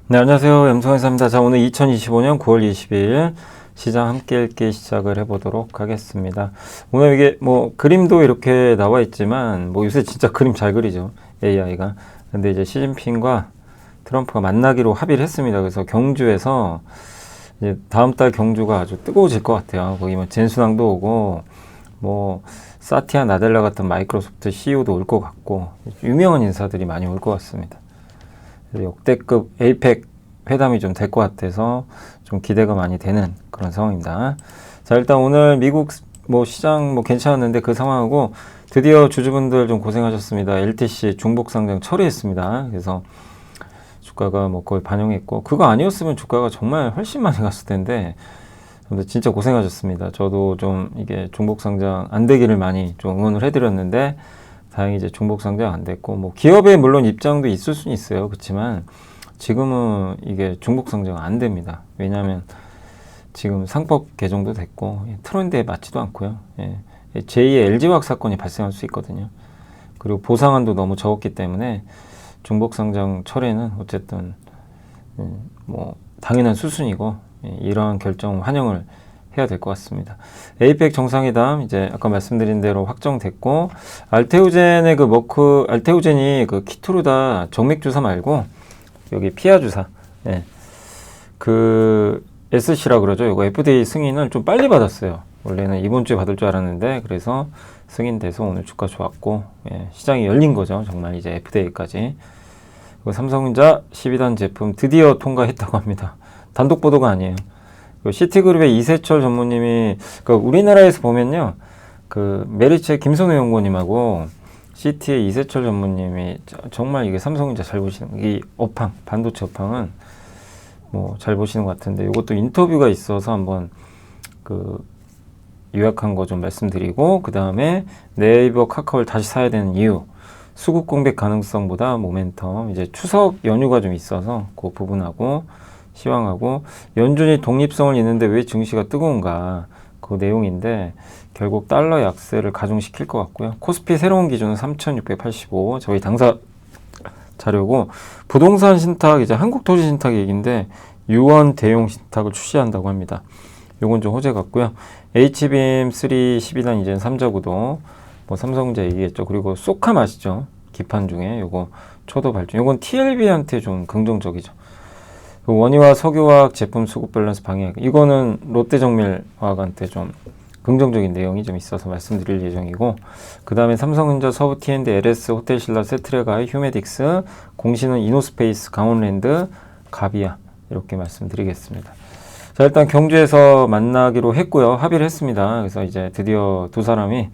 네, 안녕하세요. 염성회사입니다. 자, 오늘 2025년 9월 22일 시장 함께 읽기 시작을 해보도록 하겠습니다. 오늘 이게 뭐 그림도 이렇게 나와 있지만 뭐 요새 진짜 그림 잘 그리죠. AI가. 근데 이제 시진핑과 트럼프가 만나기로 합의를 했습니다. 그래서 경주에서 이제 다음 달 경주가 아주 뜨거워질 것 같아요. 거기 뭐 젠순왕도 오고 뭐 사티아 나델라 같은 마이크로소프트 CEO도 올 것 같고 유명한 인사들이 많이 올 것 같습니다. 역대급 에이펙 회담이 좀 될 것 같아서 좀 기대가 많이 되는 그런 상황입니다. 자, 일단 오늘 미국 뭐 시장 뭐 괜찮았는데 그 상황하고 드디어 주주분들 좀 고생하셨습니다. LTC 중복 상장 처리했습니다. 그래서 주가가 뭐 거의 반영했고 그거 아니었으면 주가가 정말 훨씬 많이 갔을 텐데 근데 진짜 고생하셨습니다. 저도 좀 이게 중복 상장 안 되기를 많이 좀 응원을 해드렸는데 다행히 이제 중복 상장 안 됐고 뭐 기업에 물론 입장도 있을 수는 있어요. 그렇지만 지금은 이게 중복 상장 안 됩니다. 왜냐하면 지금 상법 개정도 됐고 트렌드에 맞지도 않고요. 제2의 LG화학 사건이 발생할 수 있거든요. 그리고 보상안도 너무 적었기 때문에 중복 상장 철회는 어쨌든 뭐 당연한 수순이고 이러한 결정 환영을 해야 될 것 같습니다. 에이펙 정상회담 이제 아까 말씀드린 대로 확정됐고 알테오젠의 그 알테오젠이 그 키투르다 정맥 주사 말고 여기 피하 주사 그 SC라 그러죠. 이거 FDA 승인을 좀 빨리 받았어요. 원래는 이번 주에 받을 줄 알았는데 그래서 승인돼서 오늘 주가 좋았고 시장이 열린 거죠. 정말 이제 FDA까지. 삼성전자 12단 제품 드디어 통과했다고 합니다. 단독 보도가 아니에요. 시티그룹의 이세철 전무님이 우리나라에서 보면요, 그 메리츠의 김선우 연구원님하고 시티의 이세철 전무님이 정말 이게 삼성전자 잘 보시는 이 업황 반도체 업황은 뭐 잘 보시는 것 같은데 이것도 인터뷰가 있어서 한번 그 요약한 거 좀 말씀드리고 그 다음에 네이버 카카오를 다시 사야 되는 이유 수급 공백 가능성보다 모멘텀 이제 추석 연휴가 좀 있어서 그 부분하고 시황하고 연준이 독립성을 잇는데 왜 증시가 뜨거운가 그 내용인데 결국 달러 약세를 가중시킬 것 같고요. 코스피 새로운 기준은 3,685 저희 당사 자료고 부동산 신탁 이제 한국토지 신탁 얘기인데 유언 대용 신탁을 출시한다고 합니다. 요건 좀 호재 같고요. HBM 3 12단 이제는 3자구도 뭐 삼성전자 얘기했죠. 그리고 쏘캄 아시죠? 기판 중에 요거 초도 발전 요건 TLB한테 좀 긍정적이죠. 원유와 석유화학 제품 수급 밸런스 방해 이거는 롯데정밀화학한테 좀 긍정적인 내용이 좀 있어서 말씀드릴 예정이고 그 다음에 삼성전자, 서부 T&D, LS, 호텔신라, 세트레가이, 휴메딕스, 공시는 이노스페이스, 강원랜드, 가비아 이렇게 말씀드리겠습니다. 자 일단 경주에서 만나기로 했고요. 합의를 했습니다. 그래서 이제 드디어 두 사람이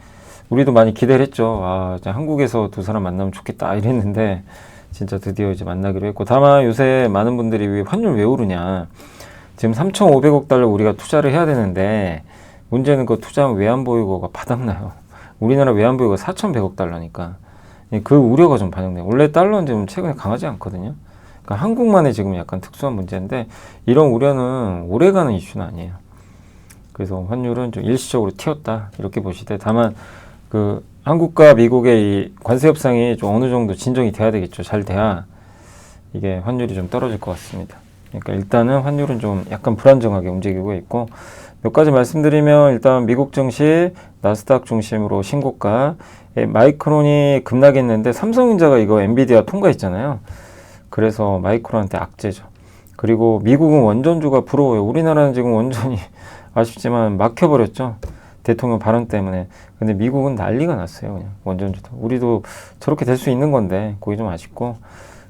우리도 많이 기대를 했죠. 아 이제 한국에서 두 사람 만나면 좋겠다 이랬는데 진짜 드디어 이제 만나기로 했고 다만 요새 많은 분들이 왜 환율 왜 오르냐 지금 3,500억 달러 우리가 투자를 해야 되는데 문제는 그 투자하면 외환보유고가 바닥나요. 우리나라 외환보유고가 4,100억 달러니까 그 우려가 좀 반영돼요. 원래 달러는 지금 최근에 강하지 않거든요. 그러니까 한국만의 지금 약간 특수한 문제인데 이런 우려는 오래가는 이슈는 아니에요. 그래서 환율은 좀 일시적으로 튀었다 이렇게 보시되 다만 그 한국과 미국의 이 관세 협상이 좀 어느 정도 진정이 돼야 되겠죠. 잘 돼야 이게 환율이 좀 떨어질 것 같습니다. 그러니까 일단은 환율은 좀 약간 불안정하게 움직이고 있고 몇 가지 말씀드리면 일단 미국 증시 나스닥 중심으로 신고가 마이크론이 급락했는데 삼성전자가 이거 엔비디아 통과했잖아요. 그래서 마이크론한테 악재죠. 그리고 미국은 원전주가 부러워요. 우리나라는 지금 원전이 아쉽지만 막혀버렸죠. 대통령 발언 때문에. 근데 미국은 난리가 났어요. 그냥 원전주도. 우리도 저렇게 될 수 있는 건데 그게 좀 아쉽고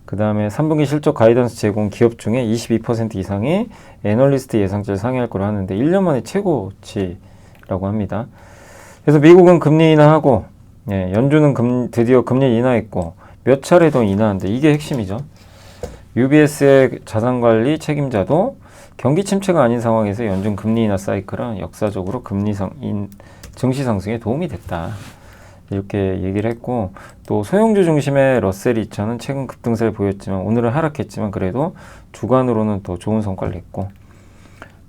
그 다음에 3분기 실적 가이던스 제공 기업 중에 22% 이상이 애널리스트 예상치를 상회할 거로 하는데 1년 만에 최고치라고 합니다. 그래서 미국은 금리 인하하고 연준은 드디어 금리 인하했고 몇 차례 더 인하한데 이게 핵심이죠. UBS의 자산관리 책임자도 경기 침체가 아닌 상황에서 연준 금리 인하 사이클은 역사적으로 증시 상승에 도움이 됐다. 이렇게 얘기를 했고 또 소형주 중심의 러셀 2000은 최근 급등세를 보였지만 오늘은 하락했지만 그래도 주간으로는 더 좋은 성과를 냈고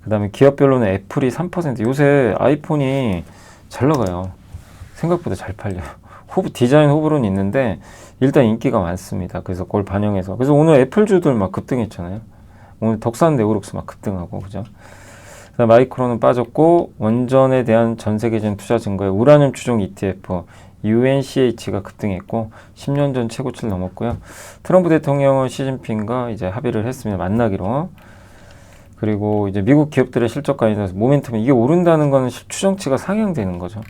그 다음에 기업별로는 애플이 3% 요새 아이폰이 잘 나가요. 생각보다 잘 팔려요. 디자인 호불호는 있는데 일단 인기가 많습니다. 그래서 그걸 반영해서 그래서 오늘 애플주들 막 급등했잖아요. 오늘 덕산 네오룩스 막 급등하고, 그죠? 마이크론은 빠졌고, 원전에 대한 전 세계적인 투자 증가에 우라늄 추종 ETF, UNCH가 급등했고, 10년 전 최고치를 넘었고요. 트럼프 대통령은 시진핑과 이제 합의를 했습니다. 만나기로. 그리고 이제 미국 기업들의 실적 관련해서 모멘텀이 이게 오른다는 거는 추정치가 상향되는 거죠.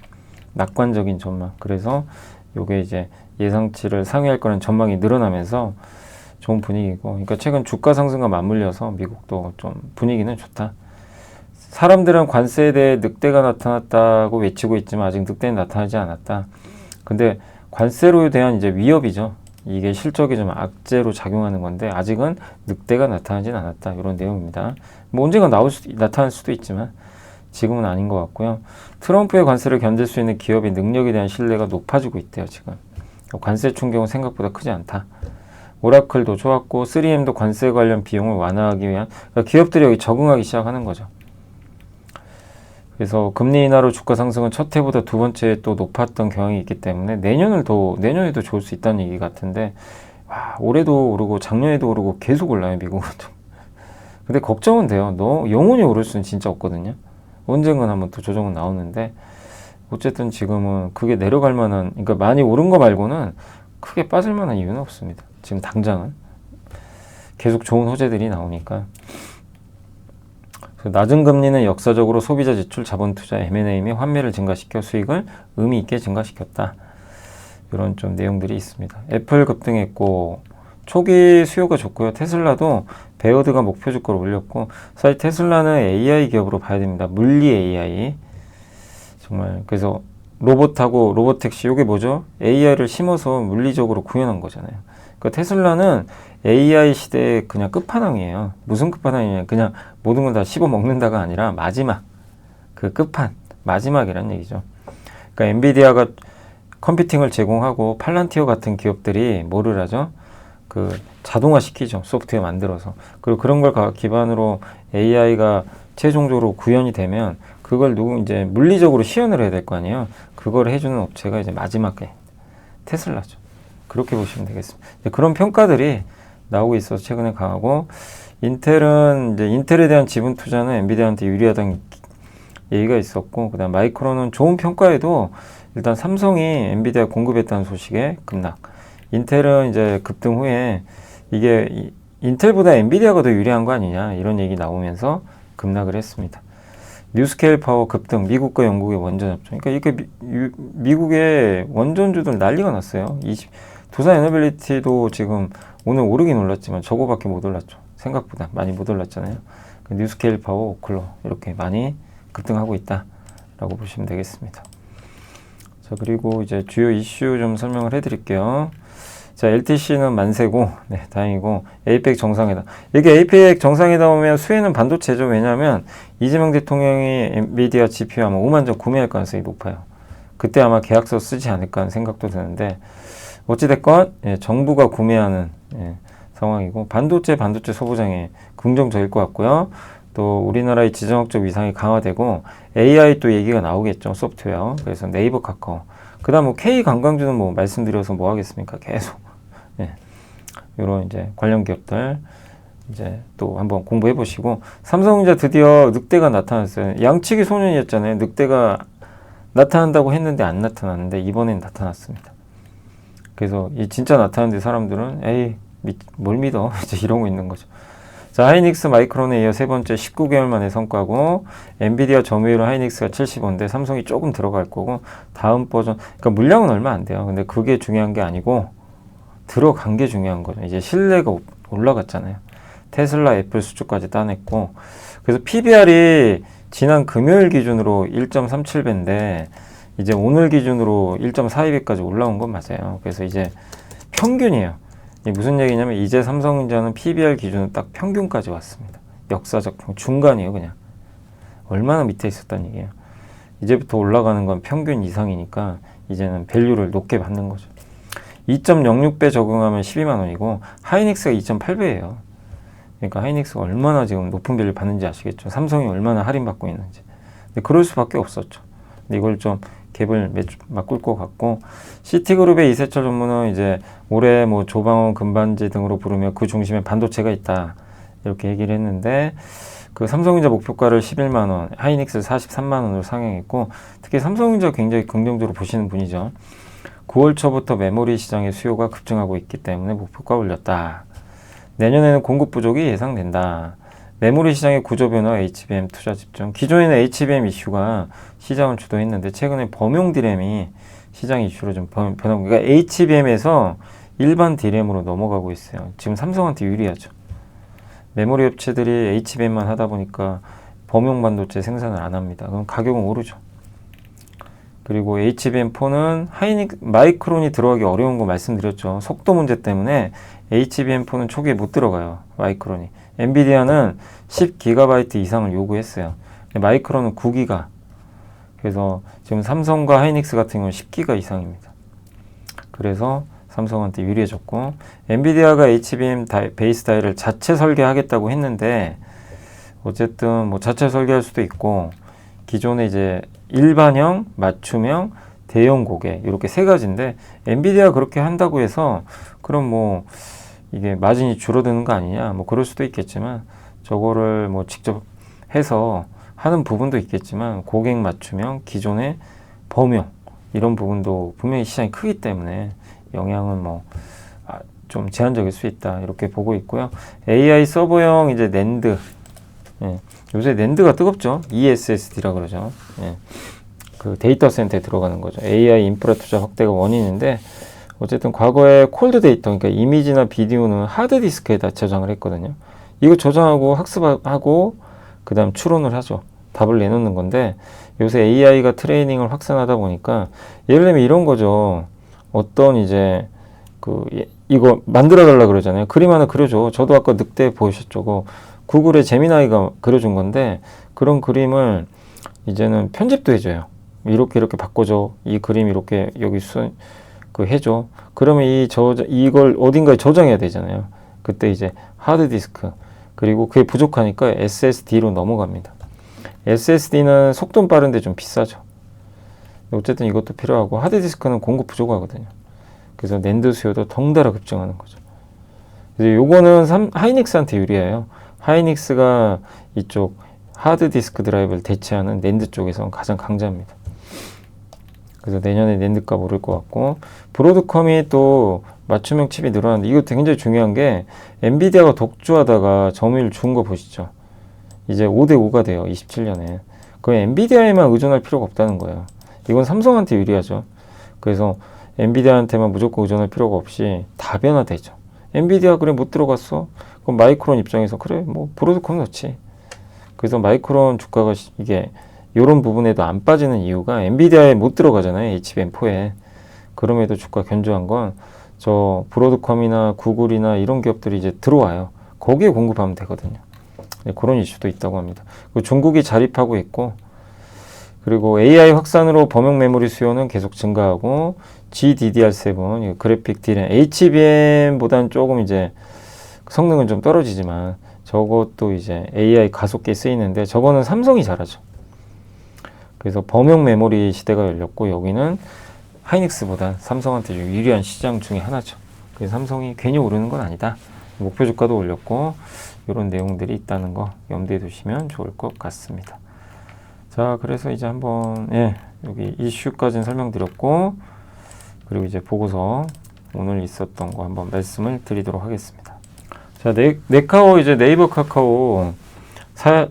낙관적인 전망. 그래서 요게 이제 예상치를 상회할 거라는 전망이 늘어나면서 좋은 분위기고, 그러니까 최근 주가 상승과 맞물려서 미국도 좀 분위기는 좋다. 사람들은 관세에 대해 늑대가 나타났다고 외치고 있지만 아직 늑대는 나타나지 않았다. 근데 관세로 대한 이제 위협이죠. 이게 실적이 좀 악재로 작용하는 건데 아직은 늑대가 나타나진 않았다. 이런 내용입니다. 뭐 언젠가 나타날 수도 있지만 지금은 아닌 것 같고요. 트럼프의 관세를 견딜 수 있는 기업의 능력에 대한 신뢰가 높아지고 있대요. 지금 관세 충격은 생각보다 크지 않다. 오라클도 좋았고 3M도 관세 관련 비용을 완화하기 위한, 그러니까 기업들이 여기 적응하기 시작하는 거죠. 그래서 금리 인하로 주가 상승은 첫 해보다 두 번째에 또 높았던 경향이 있기 때문에 내년에도 좋을 수 있다는 얘기 같은데, 와, 올해도 오르고 작년에도 오르고 계속 올라요, 미국은. 근데 걱정은 돼요. 영원히 오를 수는 진짜 없거든요. 언젠간 한번 또 조정은 나오는데, 어쨌든 지금은 그게 내려갈 만한, 그러니까 많이 오른 거 말고는 크게 빠질 만한 이유는 없습니다. 지금 당장은. 계속 좋은 호재들이 나오니까. 낮은 금리는 역사적으로 소비자 지출, 자본 투자, M&A 및 환매를 증가시켜 수익을 의미 있게 증가시켰다. 이런 좀 내용들이 있습니다. 애플 급등했고 초기 수요가 좋고요. 테슬라도 베어드가 목표 주가를 올렸고, 사실 테슬라는 AI 기업으로 봐야 됩니다. 물리 AI. 정말 그래서 로봇하고 로봇택시, 이게 뭐죠? AI를 심어서 물리적으로 구현한 거잖아요. 그 테슬라는 AI 시대의 그냥 끝판왕이에요. 무슨 끝판왕이냐? 그냥 모든 걸 다 씹어 먹는다가 아니라 마지막, 그 끝판, 마지막이란 얘기죠. 그러니까 엔비디아가 컴퓨팅을 제공하고 팔란티어 같은 기업들이 뭐를 하죠? 그 자동화 시키죠. 소프트웨어 만들어서. 그리고 그런 걸 기반으로 AI가 최종적으로 구현이 되면 그걸 이제 물리적으로 시연을 해야 될 거 아니에요. 그걸 해주는 업체가 이제 마지막에 테슬라죠. 그렇게 보시면 되겠습니다. 그런 평가들이 나오고 있어서 최근에 강하고, 인텔은 이제 인텔에 대한 지분 투자는 엔비디아한테 유리하다는 얘기가 있었고, 그다음 마이크론은 좋은 평가에도 일단 삼성이 엔비디아 공급했다는 소식에 급락. 인텔은 이제 급등 후에 이게 인텔보다 엔비디아가 더 유리한 거 아니냐 이런 얘기 나오면서 급락을 했습니다. 뉴스케일 파워 급등, 미국과 영국의 원전 협정. 그러니까 이렇게 미국의 원전주들 난리가 났어요. 두산 에너빌리티도 지금 오늘 오르긴 올랐지만 저거밖에 못 올랐죠. 생각보다 많이 못 올랐잖아요. 뉴스케일 파워, 오클로 이렇게 많이 급등하고 있다라고 보시면 되겠습니다. 자, 그리고 이제 주요 이슈 좀 설명을 해드릴게요. 자, LTC는 만세고, 네, 다행이고, 에이펙 정상회담. 이게 에이펙 정상회담 오면 수혜는 반도체죠. 왜냐하면 이재명 대통령이 엔비디아 GPU 아마 5만 점 구매할 가능성이 높아요. 그때 아마 계약서 쓰지 않을까 하는 생각도 드는데, 어찌됐건, 예, 정부가 구매하는, 예, 상황이고, 반도체 소부장에 긍정적일 것 같고요. 또 우리나라의 지정학적 위상이 강화되고, AI 또 얘기가 나오겠죠. 소프트웨어. 그래서 네이버, 카카오. 그 다음 뭐 K 관광주는 뭐 말씀드려서 뭐 하겠습니까? 계속. 예. 요런 이제 관련 기업들 이제 또 한번 공부해 보시고, 삼성전자 드디어 늑대가 나타났어요. 양치기 소년이었잖아요. 늑대가 나타난다고 했는데 안 나타났는데 이번엔 나타났습니다. 그래서 이 진짜 나타났는데 사람들은 에이 뭘 믿어? 이제 이러고 있는 거죠. 자, 하이닉스 마이크론에 이어 세 번째 19개월 만에 성과고, 엔비디아 점유율은 하이닉스가 70%인데 삼성이 조금 들어갈 거고, 다음 버전, 그러니까 물량은 얼마 안 돼요. 근데 그게 중요한 게 아니고 들어간 게 중요한 거죠. 이제 신뢰가 올라갔잖아요. 테슬라, 애플 수주까지 따냈고, 그래서 PBR이 지난 금요일 기준으로 1.37배인데 이제 오늘 기준으로 1.42배까지 올라온 건 맞아요. 그래서 이제 평균이에요. 무슨 얘기냐면 이제 삼성전자는 PBR 기준은 딱 평균까지 왔습니다. 역사적 중간이에요. 그냥 얼마나 밑에 있었다는 얘기예요. 이제부터 올라가는 건 평균 이상이니까 이제는 밸류를 높게 받는 거죠. 2.06배 적용하면 12만 원이고 하이닉스가 2.8배예요. 그러니까 하이닉스가 얼마나 지금 높은 밸류 받는지 아시겠죠. 삼성이 얼마나 할인받고 있는지. 근데 그럴 수밖에 없었죠. 근데 이걸 좀 갭을 바꿀 것 같고, 시티그룹의 이세철 전무는 이제 올해 뭐 조방원, 금반지 등으로 부르며 그 중심에 반도체가 있다. 이렇게 얘기를 했는데 그 삼성전자 목표가를 11만 원, 하이닉스 43만 원으로 상향했고 특히 삼성전자 굉장히 긍정적으로 보시는 분이죠. 9월 초부터 메모리 시장의 수요가 급증하고 있기 때문에 목표가 올렸다. 내년에는 공급 부족이 예상된다. 메모리 시장의 구조 변화, HBM 투자 집중. 기존에는 HBM 이슈가 시장을 주도했는데 최근에 범용 디램이 시장 이슈로 좀 변하고, 그러니까 HBM에서 일반 디램으로 넘어가고 있어요. 지금 삼성한테 유리하죠. 메모리 업체들이 HBM만 하다 보니까 범용 반도체 생산을 안 합니다. 그럼 가격은 오르죠. 그리고 HBM4는 마이크론이 들어가기 어려운 거 말씀드렸죠. 속도 문제 때문에 HBM4는 초기에 못 들어가요. 마이크론이. 엔비디아는 10GB 이상을 요구했어요. 마이크론은 9GB. 그래서 지금 삼성과 하이닉스 같은 경우는 10GB 이상입니다. 그래서 삼성한테 유리해졌고, 엔비디아가 HBM 베이스 다이를 자체 설계하겠다고 했는데 어쨌든 뭐 자체 설계할 수도 있고 기존에 이제 일반형, 맞춤형, 대형 고개 이렇게 세 가지인데 엔비디아 그렇게 한다고 해서 그럼 뭐 이게 마진이 줄어드는 거 아니냐 뭐 그럴 수도 있겠지만 저거를 뭐 직접 해서 하는 부분도 있겠지만 고객 맞춤형, 기존의 범용 이런 부분도 분명히 시장이 크기 때문에 영향은 뭐 좀 제한적일 수 있다 이렇게 보고 있고요. AI 서버용 이제 낸드, 예. 요새 낸드가 뜨겁죠. ESSD라 그러죠. 예. 그 데이터 센터에 들어가는 거죠. AI 인프라 투자 확대가 원인인데 어쨌든 과거에 콜드 데이터, 그러니까 이미지나 비디오는 하드디스크에다 저장을 했거든요. 이거 저장하고 학습하고 그 다음 추론을 하죠. 답을 내놓는 건데 요새 AI가 트레이닝을 확산하다 보니까 예를 들면 이런 거죠. 어떤 이제 이거 만들어 달라 그러잖아요. 그림 하나 그려줘. 저도 아까 늑대 보셨죠. 구글의 제미나이가 그려준 건데 그런 그림을 이제는 편집도 해줘요. 이렇게 바꿔줘. 이 그림 이렇게 여기 해줘. 그러면 이걸 어딘가에 저장해야 되잖아요. 그때 이제 하드디스크 그리고 그게 부족하니까 SSD로 넘어갑니다. SSD는 속도는 빠른데 좀 비싸죠. 어쨌든 이것도 필요하고 하드디스크는 공급 부족하거든요. 그래서 낸드 수요도 덩달아 급증하는 거죠. 그래서 요거는 하이닉스한테 유리해요. 하이닉스가 이쪽 하드디스크 드라이브를 대체하는 낸드 쪽에서는 가장 강자입니다. 그래서 내년에 낸드 값 오를 것 같고 브로드컴이 또 맞춤형 칩이 늘어나는데 이것도 굉장히 중요한 게 엔비디아가 독주하다가 점유율 준 거 보시죠. 이제 5대5가 돼요. 27년에. 그럼 엔비디아에만 의존할 필요가 없다는 거예요. 이건 삼성한테 유리하죠. 그래서 엔비디아한테만 무조건 의존할 필요가 없이 다변화되죠. 엔비디아 그래 못 들어갔어? 그럼 마이크론 입장에서 그래 뭐 브로드컴 넣지. 그래서 마이크론 주가가 이게 이런 부분에도 안 빠지는 이유가 엔비디아에 못 들어가잖아요. HBM4에. 그럼에도 주가 견조한 건 저 브로드컴이나 구글이나 이런 기업들이 이제 들어와요. 거기에 공급하면 되거든요. 네, 그런 이슈도 있다고 합니다. 그리고 중국이 자립하고 있고 그리고 AI 확산으로 범용 메모리 수요는 계속 증가하고 GDDR7 그래픽 디램 HBM보다는 조금 이제 성능은 좀 떨어지지만 저것도 이제 AI 가속기에 쓰이는데 저거는 삼성이 잘하죠. 그래서 범용 메모리 시대가 열렸고 여기는 하이닉스보다 삼성한테 좀 유리한 시장 중에 하나죠. 그래서 삼성이 괜히 오르는 건 아니다. 목표 주가도 올렸고 이런 내용들이 있다는 거 염두에 두시면 좋을 것 같습니다. 자, 그래서 이제 한번 여기 이슈까지는 설명드렸고 그리고 이제 보고서 오늘 있었던 거 한번 말씀을 드리도록 하겠습니다. 자, 네카오 이제 네이버 카카오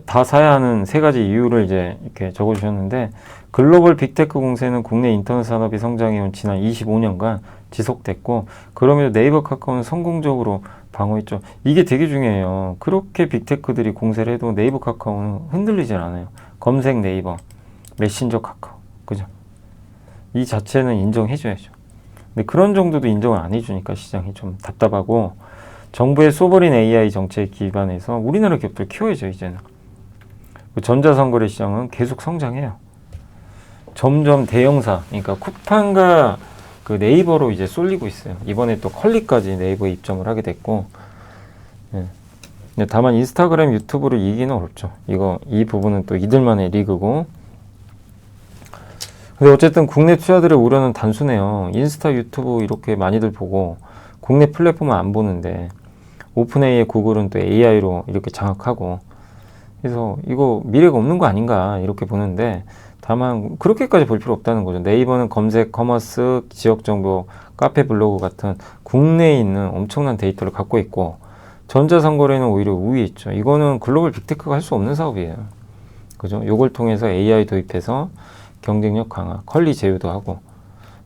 다 사야 하는 세 가지 이유를 이제 이렇게 적어주셨는데 글로벌 빅테크 공세는 국내 인터넷 산업이 성장해온 지난 25년간 지속됐고 그럼에도 네이버 카카오는 성공적으로 방어했죠. 이게 되게 중요해요. 그렇게 빅테크들이 공세를 해도 네이버 카카오는 흔들리질 않아요. 검색 네이버, 메신저 카카오, 그죠? 이 자체는 인정해줘야죠. 근데 그런 정도도 인정을 안 해주니까 시장이 좀 답답하고 정부의 소버린 AI 정책에 기반해서 우리나라 기업들 키워야죠, 이제는. 전자상거래 시장은 계속 성장해요. 점점 대형사, 그러니까 쿠팡과 그 네이버로 이제 쏠리고 있어요. 이번에 또 컬리까지 네이버에 입점을 하게 됐고, 다만 인스타그램, 유튜브를 이기는 어렵죠. 이 부분은 또 이들만의 리그고. 근데 어쨌든 국내 투자들의 우려는 단순해요. 인스타, 유튜브 이렇게 많이들 보고 국내 플랫폼은 안 보는데 오픈AI 구글은 또 AI로 이렇게 장악하고, 그래서 이거 미래가 없는 거 아닌가 이렇게 보는데, 다만 그렇게까지 볼 필요 없다는 거죠. 네이버는 검색, 커머스, 지역정보, 카페, 블로그 같은 국내에 있는 엄청난 데이터를 갖고 있고, 전자상거래는 오히려 우위에 있죠. 이거는 글로벌 빅테크가 할 수 없는 사업이에요. 그죠? 요걸 통해서 AI 도입해서 경쟁력 강화, 퀄리 제휴도 하고,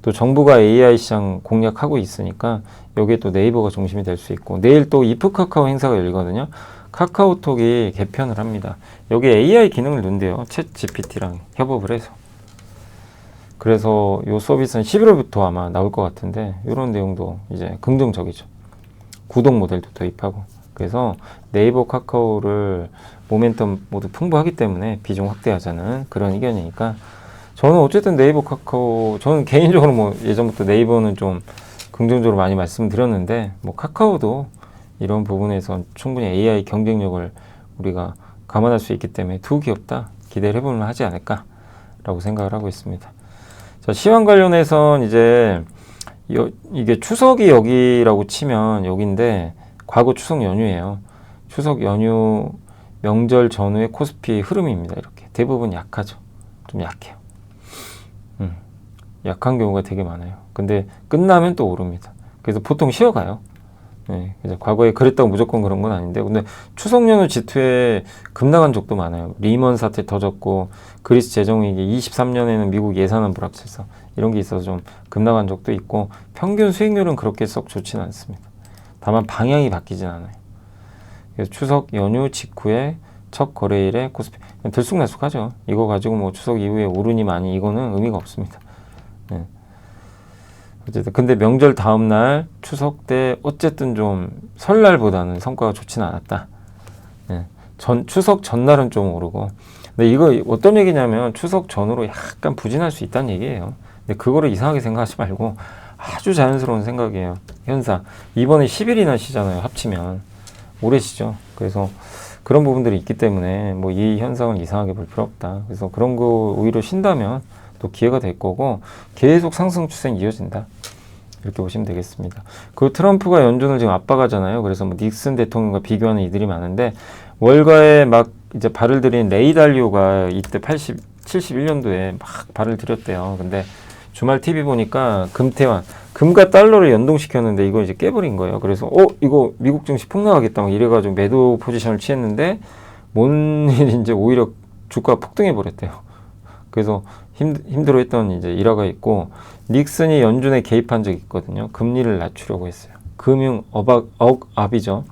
또 정부가 AI 시장 공략하고 있으니까 여기에 또 네이버가 중심이 될 수 있고, 내일 또 이프카카오 행사가 열리거든요. 카카오톡이 개편을 합니다. 여기에 AI 기능을 넣는데요. 챗 GPT랑 협업을 해서. 그래서 요 서비스는 11월부터 아마 나올 것 같은데, 이런 내용도 이제 긍정적이죠. 구독 모델도 도입하고. 그래서 네이버, 카카오를 모멘텀 모두 풍부하기 때문에 비중 확대하자는 그런 의견이니까, 저는 어쨌든 네이버, 카카오, 저는 개인적으로 뭐 예전부터 네이버는 좀 긍정적으로 많이 말씀드렸는데, 뭐 카카오도 이런 부분에서 충분히 AI 경쟁력을 우리가 감안할 수 있기 때문에 두 기업 다 기대를 해보면 하지 않을까라고 생각을 하고 있습니다. 자, 시황 관련해선 이제 이게 추석이 여기라고 치면 여기인데, 과거 추석 연휴예요. 추석 연휴 명절 전후의 코스피 흐름입니다. 이렇게 대부분 약하죠. 좀 약해요. 약한 경우가 되게 많아요. 근데 끝나면 또 오릅니다. 그래서 보통 쉬어가요. 네, 그래서 과거에 그랬다고 무조건 그런 건 아닌데, 근데 추석 연휴 직후에 급락한 적도 많아요. 리먼 사태 터졌고, 그리스 재정위기, 23년에는 미국 예산안 불확실성, 이런 게 있어서 좀 급락한 적도 있고, 평균 수익률은 그렇게 썩 좋지는 않습니다. 다만 방향이 바뀌진 않아요. 그래서 추석 연휴 직후에 첫 거래일에 코스피 들쑥날쑥하죠. 이거 가지고 뭐 추석 이후에 오르니 많이, 이거는 의미가 없습니다. 네. 어쨌든 근데 명절 다음 날 추석 때 어쨌든 좀 설날보다는 성과가 좋지는 않았다. 네. 추석 전날은 좀 오르고. 근데 이거 어떤 얘기냐면, 추석 전후로 약간 부진할 수 있다는 얘기예요. 근데 그거를 이상하게 생각하지 말고 아주 자연스러운 생각이에요. 현상. 이번에 10일이나 쉬잖아요. 합치면 오래 쉬죠. 그래서 그런 부분들이 있기 때문에 뭐 이 현상을 이상하게 볼 필요 없다. 그래서 그런 거 오히려 쉰다면 또 기회가 될 거고, 계속 상승 추세는 이어진다. 이렇게 보시면 되겠습니다. 그 트럼프가 연준을 지금 압박하잖아요. 그래서 뭐 닉슨 대통령과 비교하는 이들이 많은데, 월가에 막 이제 발을 들인 레이 달리오가 이때 71년도에 막 발을 들였대요. 근데 주말 TV 보니까 금태환, 금과 달러를 연동시켰는데 이거 이제 깨버린 거예요. 그래서 이거 미국 증시 폭락하겠다 막 이래가지고 매도 포지션을 취했는데, 뭔 일인지 오히려 주가가 폭등해 버렸대요. 그래서 힘들어했던 이제 일화가 있고, 닉슨이 연준에 개입한 적이 있거든요. 금리를 낮추려고 했어요. 금융 억압이죠.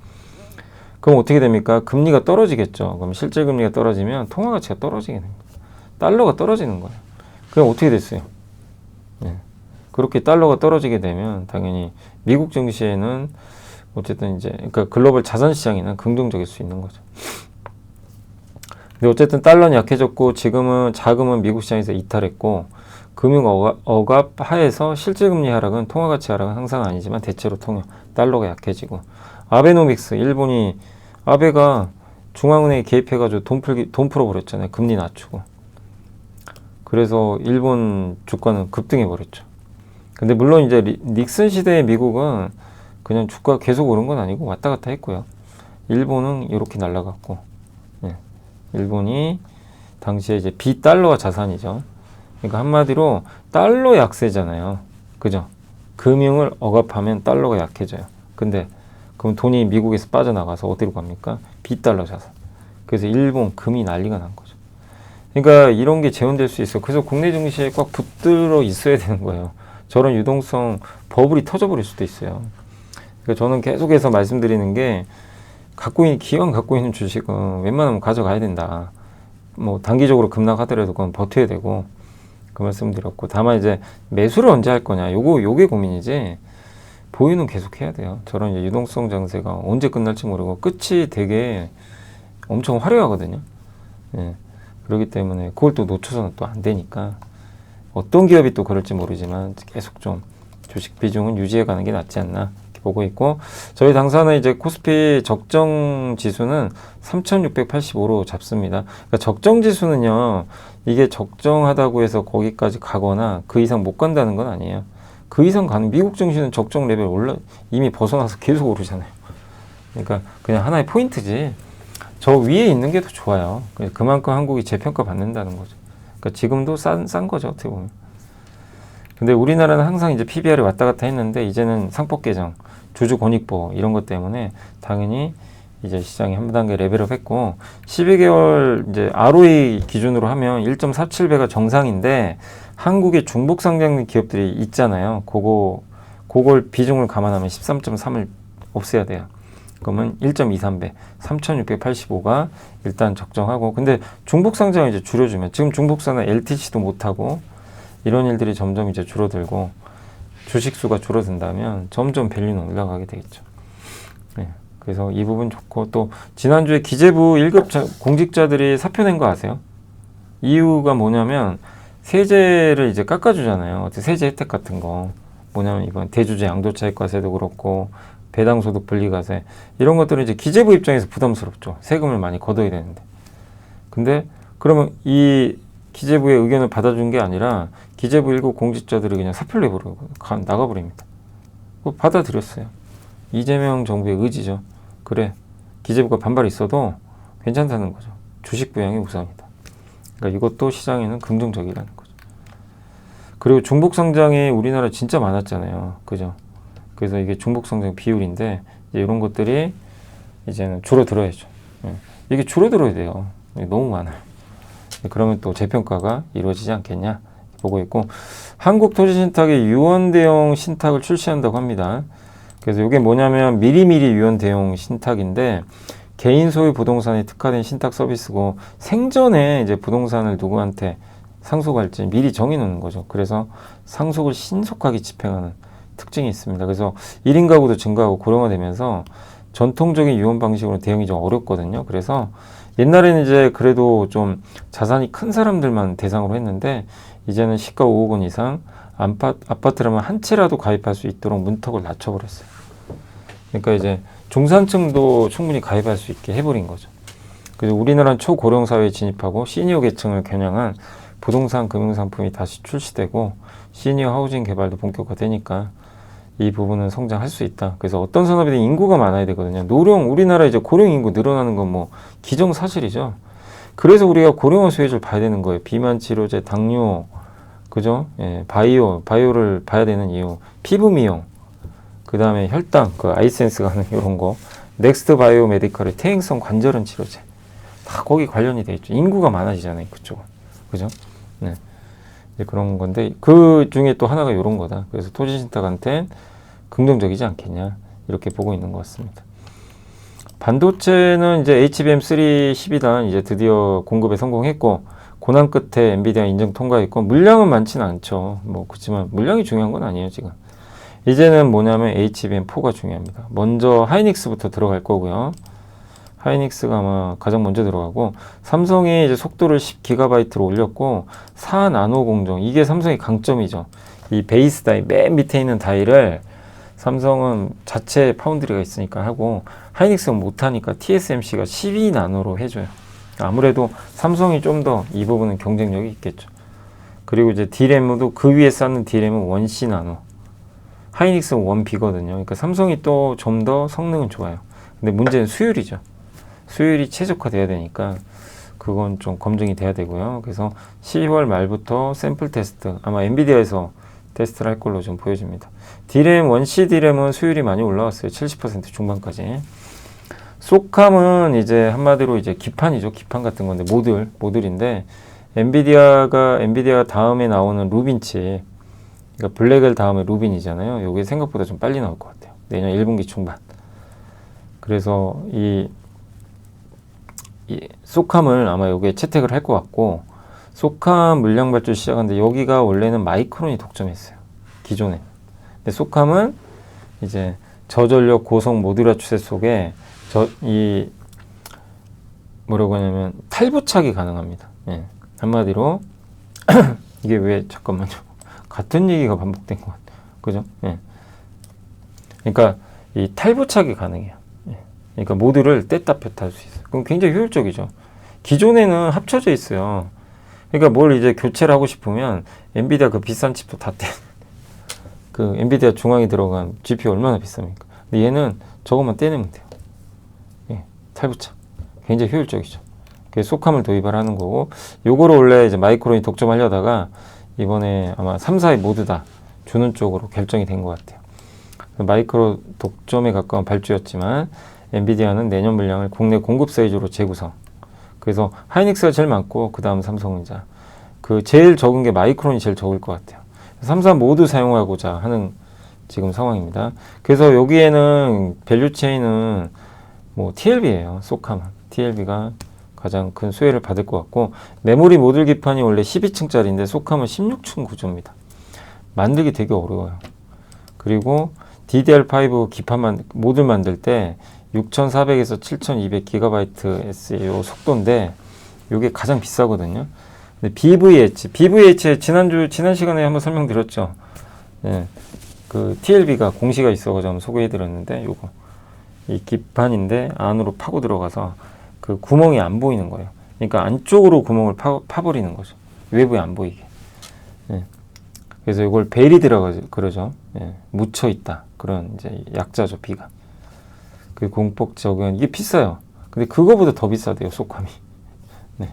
그럼 어떻게 됩니까? 금리가 떨어지겠죠. 그럼 실질 금리가 떨어지면 통화 가치가 떨어지게 됩니다. 달러가 떨어지는 거예요. 그럼 어떻게 됐어요? 네. 그렇게 달러가 떨어지게 되면 당연히 미국 증시에는 어쨌든 이제, 그러니까 글로벌 자산 시장에는 긍정적일 수 있는 거죠. 근데 어쨌든 달러는 약해졌고, 지금은 자금은 미국 시장에서 이탈했고, 금융 억압 하에서 실질금리 하락은, 통화가치 하락은 항상 아니지만 대체로 통해 달러가 약해지고, 아베노믹스, 일본이 아베가 중앙은행에 개입해가지고 돈 풀어버렸잖아요. 금리 낮추고. 그래서 일본 주가는 급등해버렸죠. 근데 물론 이제 닉슨 시대의 미국은 그냥 주가 계속 오른 건 아니고 왔다 갔다 했고요. 일본은 이렇게 날아갔고, 일본이 당시에 이제 비달러화 자산이죠. 그러니까 한마디로 달러 약세잖아요. 그죠? 금융을 억압하면 달러가 약해져요. 근데 그럼 돈이 미국에서 빠져나가서 어디로 갑니까? 비달러 자산. 그래서 일본 금이 난리가 난 거죠. 그러니까 이런 게 재현될 수 있어요. 그래서 국내 증시에 꽉 붙들어 있어야 되는 거예요. 저런 유동성 버블이 터져버릴 수도 있어요. 그러니까 저는 계속해서 말씀드리는 게, 기왕 갖고 있는 주식은 웬만하면 가져가야 된다. 뭐 단기적으로 급락하더라도 그건 버텨야 되고, 그 말씀 드렸고, 다만 이제 매수를 언제 할 거냐, 요게 고민이지, 보유는 계속 해야 돼요. 저런 이제 유동성 장세가 언제 끝날지 모르고 끝이 되게 엄청 화려하거든요. 예. 그렇기 때문에 그걸 또 놓쳐서는 또 안 되니까, 어떤 기업이 또 그럴지 모르지만 계속 좀 주식 비중은 유지해 가는 게 낫지 않나 보고 있고, 저희 당사는 이제 코스피 적정 지수는 3685로 잡습니다. 그러니까 적정 지수는요, 이게 적정하다고 해서 거기까지 가거나 그 이상 못 간다는 건 아니에요. 그 이상 가는, 미국 증시는 적정 레벨 이미 벗어나서 계속 오르잖아요. 그러니까 그냥 하나의 포인트지. 저 위에 있는 게 더 좋아요. 그만큼 한국이 재평가 받는다는 거죠. 그러니까 지금도 싼 거죠, 어떻게 보면. 근데 우리나라는 항상 이제 PBR이 왔다 갔다 했는데 이제는 상법 개정, 주주 권익보 이런 것 때문에 당연히 이제 시장이 한 단계 레벨업 했고 12개월 이제 ROE 기준으로 하면 1.47배가 정상인데 한국의 중복 상장 기업들이 있잖아요. 그걸 비중을 감안하면 13.3을 없애야 돼요. 그러면 1.23배, 3,685가 일단 적정하고 근데 중복 상장을 이제 줄여주면 지금 중복사는 LTC도 못하고 이런 일들이 점점 이제 줄어들고 주식수가 줄어든다면 점점 밸류는 올라가게 되겠죠. 네. 그래서 이 부분 좋고 또 지난주에 기재부 1급 공직자들이 사표 낸 거 아세요? 이유가 뭐냐면 세제를 이제 깎아주잖아요. 세제 혜택 같은 거. 뭐냐면 이번 대주주 양도차익과세도 그렇고 배당소득 분리과세 이런 것들은 이제 기재부 입장에서 부담스럽죠. 세금을 많이 걷어야 되는데. 근데 그러면 이 기재부의 의견을 받아준 게 아니라 기재부 1급 공직자들이 그냥 사표를 내버리고 나가버립니다. 받아들였어요. 이재명 정부의 의지죠. 그래 기재부가 반발이 있어도 괜찮다는 거죠. 주식 부양이 우선이다. 그러니까 이것도 시장에는 긍정적이라는 거죠. 그리고 중복 상장이 우리나라 진짜 많았잖아요. 그죠? 그래서 이게 중복 상장 비율인데 이제 이런 것들이 이제는 줄어들어야죠. 이게 줄어들어야 돼요. 너무 많아요. 그러면 또 재평가가 이루어지지 않겠냐 보고 있고 한국토지신탁의 유언 대용 신탁을 출시한다고 합니다. 그래서 이게 뭐냐면 미리미리 유언 대용 신탁인데 개인 소유 부동산에 특화된 신탁 서비스고 생전에 이제 부동산을 누구한테 상속할지 미리 정해놓는 거죠. 그래서 상속을 신속하게 집행하는 특징이 있습니다. 그래서 1인 가구도 증가하고 고령화되면서 전통적인 유언 방식으로 대응이 좀 어렵거든요. 그래서 옛날에는 이제 그래도 좀 자산이 큰 사람들만 대상으로 했는데 이제는 시가 5억 원 이상 아파트라면 한 채라도 가입할 수 있도록 문턱을 낮춰버렸어요. 그러니까 이제 중산층도 충분히 가입할 수 있게 해버린 거죠. 그래서 우리나라는 초고령 사회에 진입하고 시니어 계층을 겨냥한 부동산 금융상품이 다시 출시되고 시니어 하우징 개발도 본격화되니까 이 부분은 성장할 수 있다. 그래서 어떤 산업이든 인구가 많아야 되거든요. 우리나라 이제 고령 인구 늘어나는 건 뭐 기정사실이죠. 그래서 우리가 고령화 수혜를 봐야 되는 거예요. 비만 치료제, 당뇨, 그죠? 예, 바이오를 봐야 되는 이유. 피부 미용, 그 다음에 혈당, 아이센스가 하는 이런 거. 넥스트 바이오 메디컬의 퇴행성 관절염 치료제. 다 거기 관련이 돼 있죠. 인구가 많아지잖아요. 그쪽은. 그죠? 네. 그런 건데 그 중에 또 하나가 이런 거다. 그래서 토지신탁한테 긍정적이지 않겠냐 이렇게 보고 있는 것 같습니다. 반도체는 이제 HBM3 12단 이제 드디어 공급에 성공했고 고난 끝에 엔비디아 인증 통과했고 물량은 많지는 않죠. 뭐 그렇지만 물량이 중요한 건 아니에요 지금. 이제는 뭐냐면 HBM4가 중요합니다. 먼저 하이닉스부터 들어갈 거고요. 하이닉스가 아마 가장 먼저 들어가고 삼성이 이제 속도를 10GB로 올렸고 4나노 공정 이게 삼성의 강점이죠. 이 베이스 다이 맨 밑에 있는 다이를 삼성은 자체 파운드리가 있으니까 하고 하이닉스는 못하니까 TSMC가 12나노로 해줘요. 아무래도 삼성이 좀 더 이 부분은 경쟁력이 있겠죠. 그리고 이제 D램도 그 위에 쌓는 D램은 1C 나노 하이닉스는 1B거든요. 그러니까 삼성이 또 좀 더 성능은 좋아요. 근데 문제는 수율이죠. 수율이 최적화돼야 되니까 그건 좀 검증이 돼야 되고요. 그래서 12월 말부터 샘플 테스트 아마 엔비디아에서 테스트를 할 걸로 좀 보여집니다. D램, 1C D램은 수율이 많이 올라왔어요. 70% 중반까지. 소캄은 이제 한마디로 이제 기판이죠. 기판 같은 건데 모듈인데 엔비디아 다음에 나오는 루빈 칩 그러니까 블랙엘 다음에 루빈이잖아요. 이게 생각보다 좀 빨리 나올 것 같아요. 내년 1분기 중반. 그래서 이 소캄을 아마 여기에 채택을 할 것 같고 소캄 물량 발주 시작하는데 여기가 원래는 마이크론이 독점했어요. 기존에. 근데 소캄은 이제 저전력 고성 모듈화 추세 속에 뭐라고 하냐면 탈부착이 가능합니다. 예. 한마디로 이게 왜 잠깐만요. 같은 얘기가 반복된 것 같아요. 그죠? 예. 그러니까 이 탈부착이 가능해요. 예. 그러니까 모듈을 뗐다 폈다 할 수 있어요. 그럼 굉장히 효율적이죠. 기존에는 합쳐져 있어요. 그러니까 뭘 이제 교체를 하고 싶으면 엔비디아 그 비싼 칩도 다 그 엔비디아 중앙에 들어간 GPU 얼마나 비쌉니까? 근데 얘는 저것만 떼내면 돼요. 탈부착. 굉장히 효율적이죠. 그래서 속함을 도입을 하는 거고, 요거를 원래 이제 마이크론이 독점하려다가 이번에 아마 3, 4위 모두 다 주는 쪽으로 결정이 된 것 같아요. 마이크로 독점에 가까운 발주였지만 엔비디아는 내년 물량을 국내 공급사 위주로 재구성. 그래서 하이닉스가 제일 많고 그 다음 삼성전자. 그 제일 적은 게 마이크론이 제일 적을 것 같아요. 3사 모두 사용하고자 하는 지금 상황입니다. 그래서 여기에는 밸류 체인은 뭐 TLB예요. 속함은 TLB가 가장 큰 수혜를 받을 것 같고, 메모리 모듈 기판이 원래 12층짜리인데 속함은 16층 구조입니다. 만들기 되게 어려워요. 그리고 DDR5 기판 모듈 만들 때 6400에서 7200GBs의 요 속도인데 이게 가장 비싸거든요. 근데 BVH 지난 시간에 한번 설명드렸죠. 예, 그 TLB가 공시가 있어가지고 한번 소개해드렸는데, 요거 이 기판인데 안으로 파고 들어가서 그 구멍이 안 보이는 거예요. 그러니까 안쪽으로 구멍을 파버리는 거죠. 외부에 안 보이게. 예. 그래서 이걸 벨이 들어가죠. 그러죠. 예. 묻혀 있다. 그런 이제 약자죠, B가. 그 공법적은 이게 비싸요. 근데 그거보다 더 비싸대요, 속함이. 네.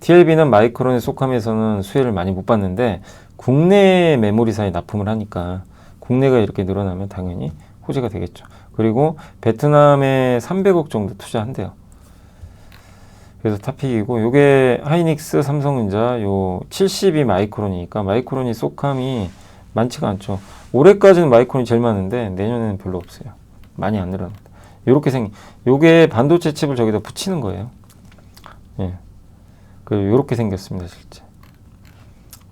TLB는 마이크론의 속함에서는 수혜를 많이 못 받는데 국내 메모리사에 납품을 하니까 국내가 이렇게 늘어나면 당연히 호재가 되겠죠. 그리고 베트남에 300억 정도 투자한대요. 그래서 탑픽이고, 요게 하이닉스, 삼성전자 요 72 마이크론이니까 마이크론이 속함이 많지가 않죠. 올해까지는 마이크론이 제일 많은데 내년에는 별로 없어요. 많이 안 늘어납니다. 요게 반도체 칩을 저기다 붙이는 거예요. 예. 요렇게 생겼습니다, 실제.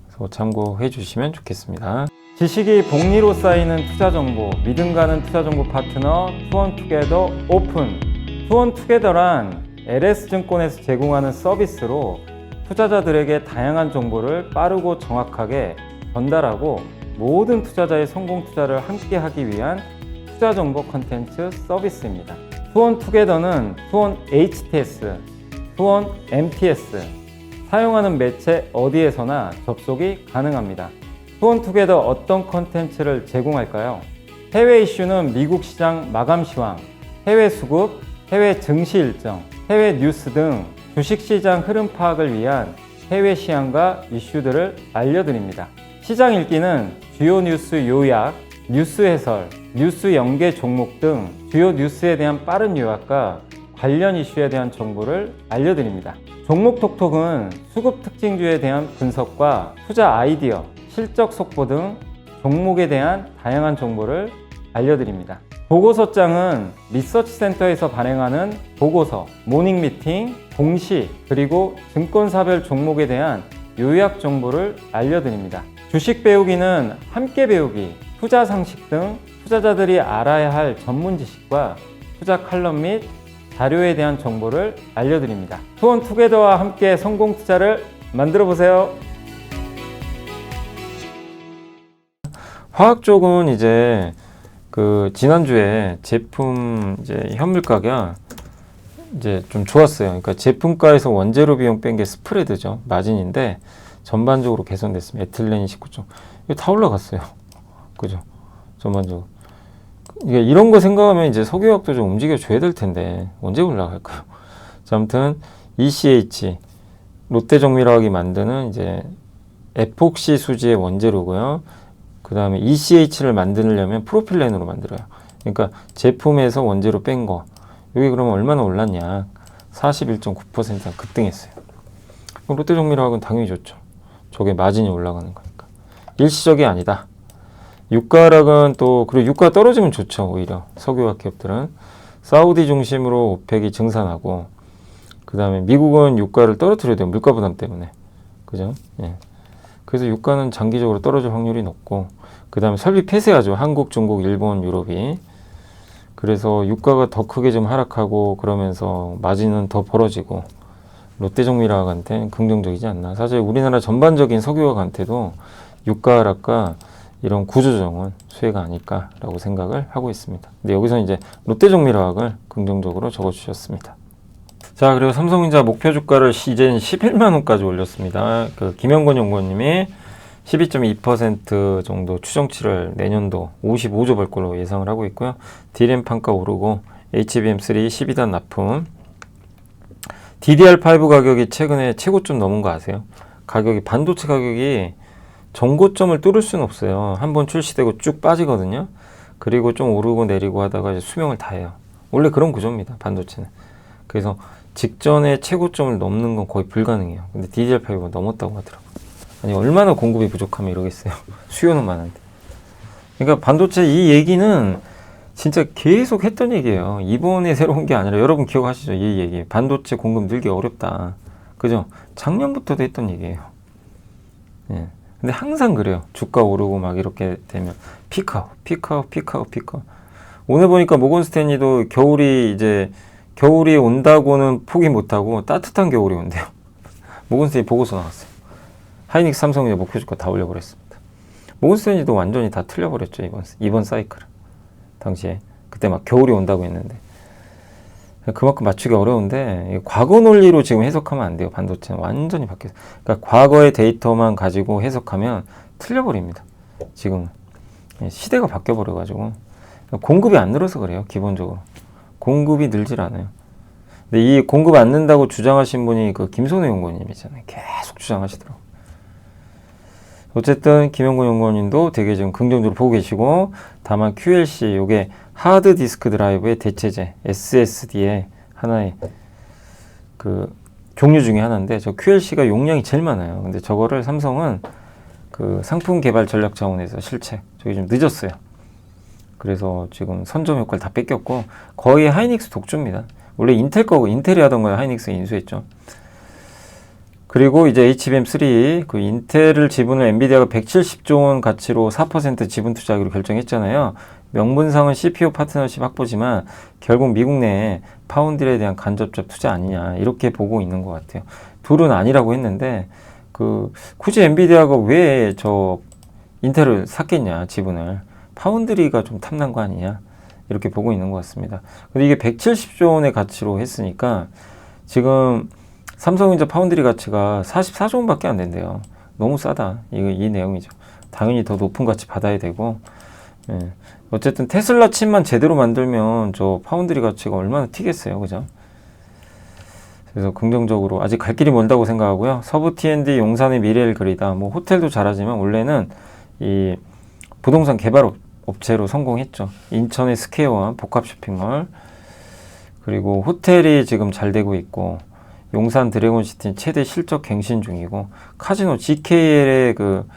그래서 참고해 주시면 좋겠습니다. 지식이 복리로 쌓이는 투자 정보, 믿음 가는 투자 정보 파트너 투원투게더 오픈. 투원투게더란 LS증권에서 제공하는 서비스로 투자자들에게 다양한 정보를 빠르고 정확하게 전달하고 모든 투자자의 성공 투자를 함께 하기 위한 투자 정보 컨텐츠 서비스입니다. 투원투게더는 투원 HTS, 투원 MTS, 사용하는 매체 어디에서나 접속이 가능합니다. 투원투게더 어떤 컨텐츠를 제공할까요? 해외 이슈는 미국 시장 마감 시황, 해외 수급, 해외 증시 일정, 해외 뉴스 등 주식시장 흐름 파악을 위한 해외 시황과 이슈들을 알려드립니다. 시장 읽기는 주요 뉴스 요약, 뉴스 해설, 뉴스 연계 종목 등 주요 뉴스에 대한 빠른 요약과 관련 이슈에 대한 정보를 알려드립니다. 종목 톡톡은 수급 특징주에 대한 분석과 투자 아이디어, 실적 속보 등 종목에 대한 다양한 정보를 알려드립니다. 보고서장은 리서치센터에서 발행하는 보고서, 모닝미팅, 공시, 그리고 증권사별 종목에 대한 요약 정보를 알려드립니다. 주식 배우기는 함께 배우기, 투자 상식 등 투자자들이 알아야 할 전문 지식과 투자 칼럼 및 자료에 대한 정보를 알려드립니다. 투원투게더와 함께 성공 투자를 만들어 보세요. 화학 쪽은 이제 지난주에 제품 이제 현물가가 이제 좀 좋았어요. 그러니까 제품가에서 원재료 비용 뺀 게 스프레드죠. 마진인데 전반적으로 개선됐습니다. 에틸렌이 19점. 이거 다 올라갔어요. 그죠? 전반적으로. 이게 이런 거 생각하면 이제 석유화학도 좀 움직여 줘야 될 텐데 언제 올라갈까요? 자, 아무튼 ECH 롯데정밀화학이 만드는 이제 에폭시 수지의 원재료고요. 그 다음에 ECH를 만들려면 프로필렌으로 만들어요. 그러니까 제품에서 원재료 뺀 거. 여기 그러면 얼마나 올랐냐? 41.9%가 급등했어요. 그럼 롯데정밀화학은 당연히 좋죠. 저게 마진이 올라가는 거니까. 일시적이 아니다. 유가 하락은 또, 그리고 유가 떨어지면 좋죠. 오히려 석유화학 기업들은 사우디 중심으로 오펙이 증산하고, 그 다음에 미국은 유가를 떨어뜨려야 돼요. 물가 부담 때문에. 그죠? 예. 그래서 유가는 장기적으로 떨어질 확률이 높고, 그 다음에 설비 폐쇄하죠. 한국, 중국, 일본, 유럽이. 그래서 유가가 더 크게 좀 하락하고 그러면서 마진은 더 벌어지고 롯데정밀화학한테는 긍정적이지 않나. 사실 우리나라 전반적인 석유화학한테도 유가 하락과 이런 구조조정은 수혜가 아닐까라고 생각을 하고 있습니다. 근데 여기서 이제 롯데정밀화학을 긍정적으로 적어주셨습니다. 자, 그리고 삼성전자 목표 주가를 이제는 11만 원까지 올렸습니다. 김영건 연구원님이 12.2% 정도 추정치를 내년도 55조 벌 걸로 예상을 하고 있고요. 디램 판가 오르고 HBM3 12단 납품. DDR5 가격이 최근에 최고점 넘은 거 아세요? 가격이, 반도체 가격이 정고점을 뚫을 수는 없어요. 한번 출시되고 쭉 빠지거든요. 그리고 좀 오르고 내리고 하다가 이제 수명을 다해요. 원래 그런 구조입니다, 반도체는. 그래서 직전에 최고점을 넘는 건 거의 불가능해요. 근데 DDR5가 넘었다고 하더라고요. 아니, 얼마나 공급이 부족하면 이러겠어요. 수요는 많은데. 그러니까 반도체 이 얘기는 진짜 계속 했던 얘기예요. 이번에 새로운 게 아니라, 여러분 기억하시죠? 이 얘기. 반도체 공급 늘기 어렵다. 그죠? 작년부터도 했던 얘기예요. 예. 근데 항상 그래요. 주가 오르고 막 이렇게 되면 피크아웃. 오늘 보니까 모건 스탠리도 겨울이 온다고는 포기 못하고 따뜻한 겨울이 온대요. 모건 스탠리 보고서 나왔어요. 하이닉스, 삼성 이제 목표 주가 다 올려버렸습니다. 모건 스탠리도 완전히 다 틀려버렸죠, 이번 사이클은. 당시에 그때 막 겨울이 온다고 했는데 그만큼 맞추기 어려운데, 과거 논리로 지금 해석하면 안 돼요. 반도체는 완전히 바뀌었어요. 그러니까 과거의 데이터만 가지고 해석하면 틀려버립니다. 지금 시대가 바뀌어버려 가지고 공급이 안 늘어서 그래요. 기본적으로 공급이 늘질 않아요. 근데 이 공급 안 는다고 주장하신 분이 그 김선우 연구원님이잖아요. 계속 주장하시더라고요. 어쨌든 김영곤 연구원님도 되게 지금 긍정적으로 보고 계시고, 다만 QLC, 요게 하드 디스크 드라이브의 대체제 SSD의 하나의 그 종류 중에 하나인데, 저 QLC가 용량이 제일 많아요. 근데 저거를 삼성은 그 상품 개발 전략 차원에서 실책, 저게 좀 늦었어요. 그래서 지금 선점 효과를 다 뺏겼고 거의 하이닉스 독주입니다. 원래 인텔 거고, 인텔이 하던 거예요. 하이닉스가 인수했죠. 그리고 이제 HBM3, 그 인텔을 지분을 엔비디아가 170조 원 가치로 4% 지분 투자하기로 결정했잖아요. 명분상은 CPU 파트너십 확보지만 결국 미국 내에 파운드리에 대한 간접적 투자 아니냐, 이렇게 보고 있는 것 같아요. 둘은 아니라고 했는데 굳이 엔비디아가 왜 저 인텔을 샀겠냐, 지분을. 파운드리가 좀 탐난 거 아니냐, 이렇게 보고 있는 것 같습니다. 근데 이게 170조 원의 가치로 했으니까 지금 삼성전자 파운드리 가치가 44조 원밖에 안 된대요. 너무 싸다. 이 내용이죠. 당연히 더 높은 가치 받아야 되고, 예. 어쨌든 테슬라 칩만 제대로 만들면 저 파운드리 가치가 얼마나 튀겠어요, 그죠? 그래서 긍정적으로 아직 갈 길이 멀다고 생각하고요. 서부 T&D 용산의 미래를 그리다. 뭐 호텔도 잘하지만 원래는 이 부동산 개발 업체로 성공했죠. 인천의 스퀘어원 복합 쇼핑몰, 그리고 호텔이 지금 잘 되고 있고, 용산 드래곤시티는 최대 실적 갱신 중이고, 카지노 GKL의 그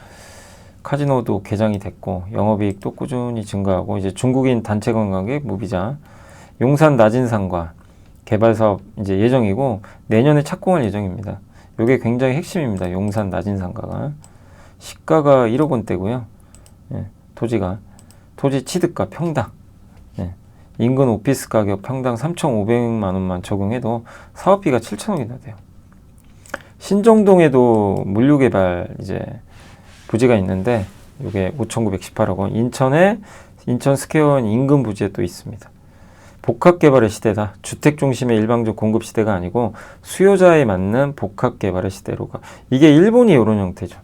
카지노도 개장이 됐고, 영업이익도 꾸준히 증가하고, 이제 중국인 단체 관광객 무비자, 용산 나진상가 개발 사업 이제 예정이고, 내년에 착공할 예정입니다. 이게 굉장히 핵심입니다. 용산 나진상가가 시가가 1억 원대고요. 예, 토지 취득가 평당, 예, 인근 오피스 가격 평당 3,500만 원만 적용해도 사업비가 7천억이나 돼요. 신정동에도 물류개발 이제 부지가 있는데, 이게 5,918억 원. 인천 스퀘어원 인근 부지에 또 있습니다. 복합개발의 시대다. 주택 중심의 일방적 공급 시대가 아니고 수요자에 맞는 복합개발의 시대로 가. 이게 일본이 이런 형태죠.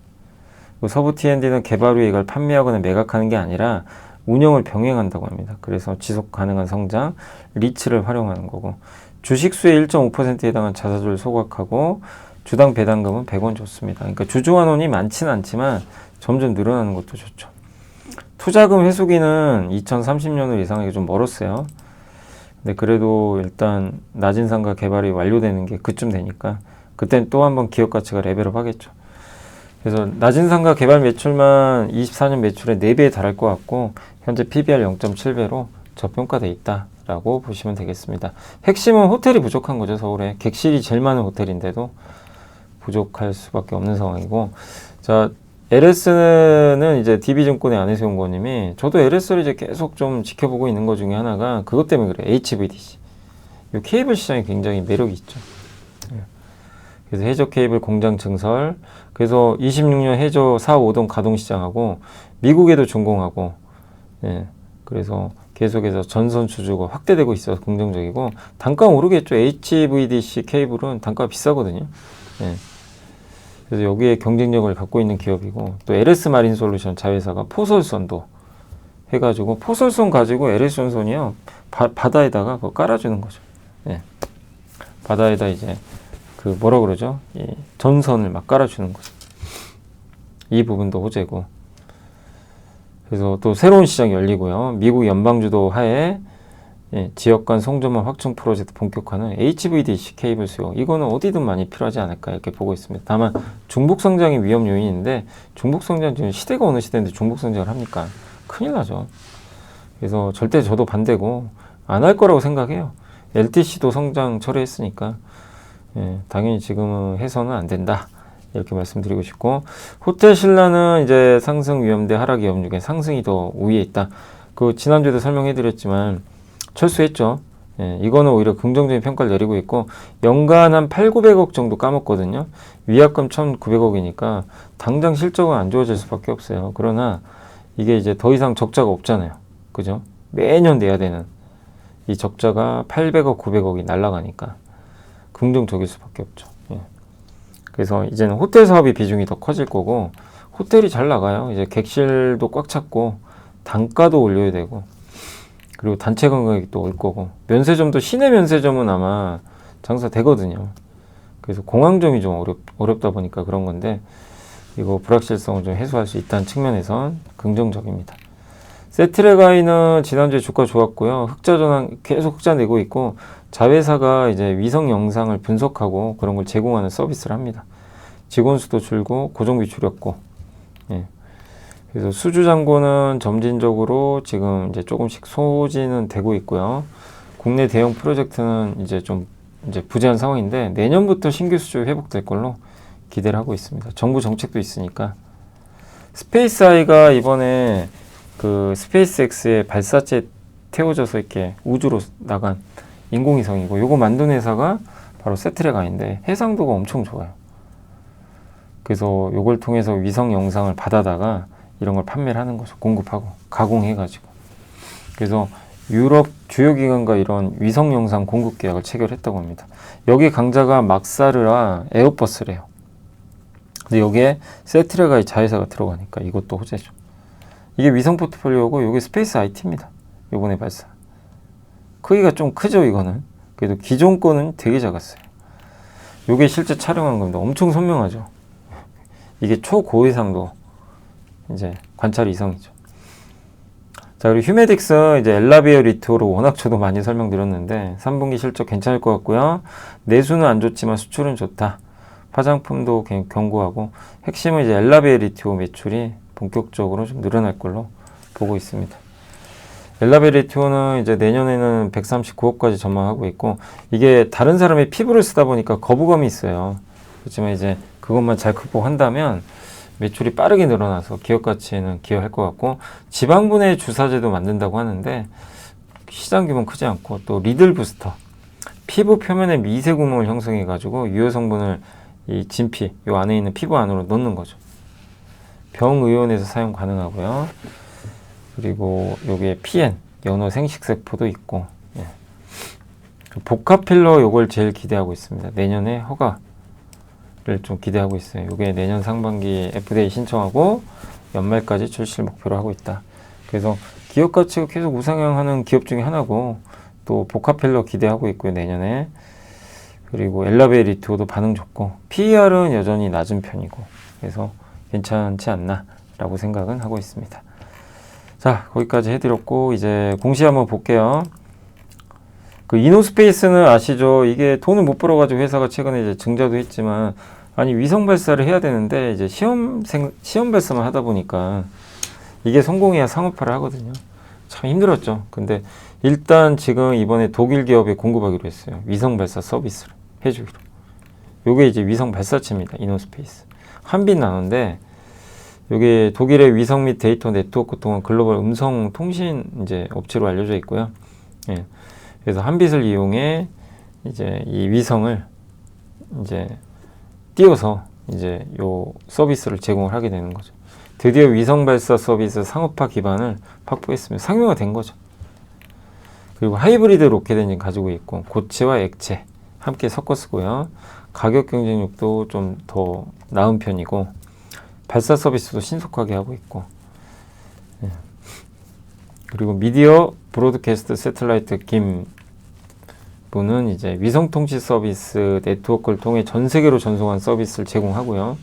서부 T&D는 개발 후에 이걸 판매하거나 매각하는 게 아니라 운영을 병행한다고 합니다. 그래서 지속 가능한 성장, 리츠를 활용하는 거고, 주식수의 1.5%에 해당한 자사주를 소각하고 주당 배당금은 100원 줬습니다. 그러니까 주주환원이 많지는 않지만 점점 늘어나는 것도 좋죠. 투자금 회수기는 2030년을 예상하기 좀 멀었어요. 근데 그래도 일단 나진상가 개발이 완료되는 게 그쯤 되니까 그땐 또 한번 기업 가치가 레벨업 하겠죠. 그래서 나진상가 개발 매출만 24년 매출의 4배에 달할 것 같고, 현재 PBR 0.7배로 저평가돼 있다라고 보시면 되겠습니다. 핵심은 호텔이 부족한 거죠. 서울에 객실이 제일 많은 호텔인데도 부족할 수밖에 없는 상황이고, 자, LS는 이제 DB증권의 안혜수 연구원님이, 저도 LS를 이제 계속 좀 지켜보고 있는 것 중에 하나가 그것 때문에 그래요. HVDC. 이 케이블 시장이 굉장히 매력이 있죠. 그래서 해저 케이블 공장 증설, 그래서 26년 해저 4, 5동 가동 시장하고 미국에도 준공하고, 예, 그래서 계속해서 전선 수주가 확대되고 있어서 긍정적이고, 단가 오르겠죠. HVDC 케이블은 단가가 비싸거든요. 예. 그래서 여기에 경쟁력을 갖고 있는 기업이고, 또 LS 마린 솔루션 자회사가 포설선도 해가지고 포설선 가지고 LS 전선이요 바다에다가 그거 깔아주는 거죠. 예. 바다에다 이제 그 뭐라 그러죠? 이 전선을 막 깔아주는 거죠. 이 부분도 호재고. 그래서 또 새로운 시장이 열리고요. 미국 연방주도 하에 지역 간 송전망 확충 프로젝트 본격화는 HVDC 케이블 수요. 이거는 어디든 많이 필요하지 않을까 이렇게 보고 있습니다. 다만 중복 성장이 위험 요인인데 중복 성장 지금 시대가 어느 시대인데 중복 성장을 합니까? 큰일 나죠. 그래서 절대 저도 반대고 안 할 거라고 생각해요. LTC도 성장 철회했으니까 당연히 지금은 해서는 안 된다. 이렇게 말씀드리고 싶고 호텔 신라는 이제 상승 위험대 하락 위험 중에 상승이 더 우위에 있다. 그 지난주에도 설명해 드렸지만 철수했죠. 이거는 오히려 긍정적인 평가를 내리고 있고 연간 한 8,900억 정도 까먹거든요. 위약금 1,900억이니까 당장 실적은 안 좋아질 수밖에 없어요. 그러나 이게 이제 더 이상 적자가 없잖아요. 그죠? 매년 내야 되는 이 적자가 800억, 900억이 날아가니까 긍정적일 수밖에 없죠. 그래서 이제는 호텔 사업이 비중이 더 커질 거고 호텔이 잘 나가요. 이제 객실도 꽉 찼고 단가도 올려야 되고 그리고 단체 관광객이 또 올 거고 면세점도 시내 면세점은 아마 장사 되거든요. 그래서 공항점이 좀 어렵다 보니까 그런 건데 이거 불확실성을 좀 해소할 수 있다는 측면에선 긍정적입니다. 세트레가이는 지난주에 주가 좋았고요. 흑자 전환 계속 흑자 내고 있고 자회사가 이제 위성 영상을 분석하고 그런 걸 제공하는 서비스를 합니다. 직원 수도 줄고 고정비 줄였고, 그래서 수주 잔고는 점진적으로 지금 이제 조금씩 소진은 되고 있고요. 국내 대형 프로젝트는 이제 좀 이제 부재한 상황인데 내년부터 신규 수주 회복될 걸로 기대를 하고 있습니다. 정부 정책도 있으니까. 스페이스아이가 이번에 그 스페이스X의 발사체 태워져서 이렇게 우주로 나간 인공위성이고 요거 만든 회사가 바로 세트레가인데 해상도가 엄청 좋아요. 그래서 요걸 통해서 위성 영상을 받아다가 이런 걸 판매를 하는 거죠. 공급하고 가공해가지고. 그래서 유럽 주요 기관과 이런 위성 영상 공급 계약을 체결했다고 합니다. 여기 강자가 막사르라 에어버스래요. 근데 여기에 세트레가의 자회사가 들어가니까 이것도 호재죠. 이게 위성 포트폴리오고 이게 스페이스 IT입니다. 요번에 발사. 크기가 좀 크죠, 이거는. 그래도 기존 거는 되게 작았어요. 요게 실제 촬영한 겁니다. 엄청 선명하죠. 이게 초고해상도 이제 관찰 이성이죠. 자, 그리고 휴메딕스 이제 엘라비어 리트로 워낙 저도 많이 설명드렸는데 3분기 실적 괜찮을 것 같고요. 내수는 안 좋지만 수출은 좋다. 화장품도 견고하고 핵심은 이제 엘라비어 리티오 매출이 본격적으로 좀 늘어날 걸로 보고 있습니다. 엘라비어 리티오는 이제 내년에는 139억까지 전망하고 있고 이게 다른 사람의 피부를 쓰다 보니까 거부감이 있어요. 그렇지만 이제 그것만 잘 극복한다면 매출이 빠르게 늘어나서 기업 가치에는 기여할 것 같고 지방분해 주사제도 만든다고 하는데 시장 규모는 크지 않고 또 리들 부스터 피부 표면에 미세 구멍을 형성해 가지고 유효 성분을 이 진피 요 안에 있는 피부 안으로 넣는 거죠. 병의원에서 사용 가능하고요. 그리고 요게 PN 연어 생식세포도 있고 복합 필러 요걸 제일 기대하고 있습니다. 내년에 허가를 좀 기대하고 있어요. 요게 내년 상반기 FDA 신청하고 연말까지 출시를 목표로 하고 있다. 그래서 기업 가치가 계속 우상향하는 기업 중에 하나고 또 복합 필러 기대하고 있고요. 내년에. 그리고 엘라비어 리티오도 반응 좋고 PER은 여전히 낮은 편이고 그래서 괜찮지 않나 라고 생각은 하고 있습니다. 자, 거기까지 해드렸고 이제 공시 한번 볼게요. 그 이노스페이스는 아시죠? 이게 돈을 못 벌어가지고 회사가 최근에 이제 증자도 했지만 아니 위성 발사를 해야 되는데 이제 시험 발사만 하다 보니까 이게 성공해야 상업화를 하거든요. 참 힘들었죠. 근데 일단 지금 이번에 독일 기업에 공급하기로 했어요. 위성 발사 서비스를 해주기로. 요게 이제 위성 발사체입니다. 이노스페이스. 한빛 나노인데 요게 독일의 위성 및 데이터 네트워크 통한 글로벌 음성 통신 이제 업체로 알려져 있고요. 그래서 한빛을 이용해 이제 이 위성을 이제 띄워서 이제 요 서비스를 제공을 하게 되는 거죠. 드디어 위성 발사 서비스 상업화 기반을 확보했습니다. 상용화 된 거죠. 그리고 하이브리드 로켓 엔진 가지고 있고 고체와 액체 함께 섞어 쓰고요. 가격 경쟁력도 좀 더 나은 편이고 발사 서비스도 신속하게 하고 있고 그리고 미디어 브로드캐스트 새틀라이트 김 분은 이제 위성통신 서비스 네트워크를 통해 전 세계로 전송한 서비스를 제공하고요.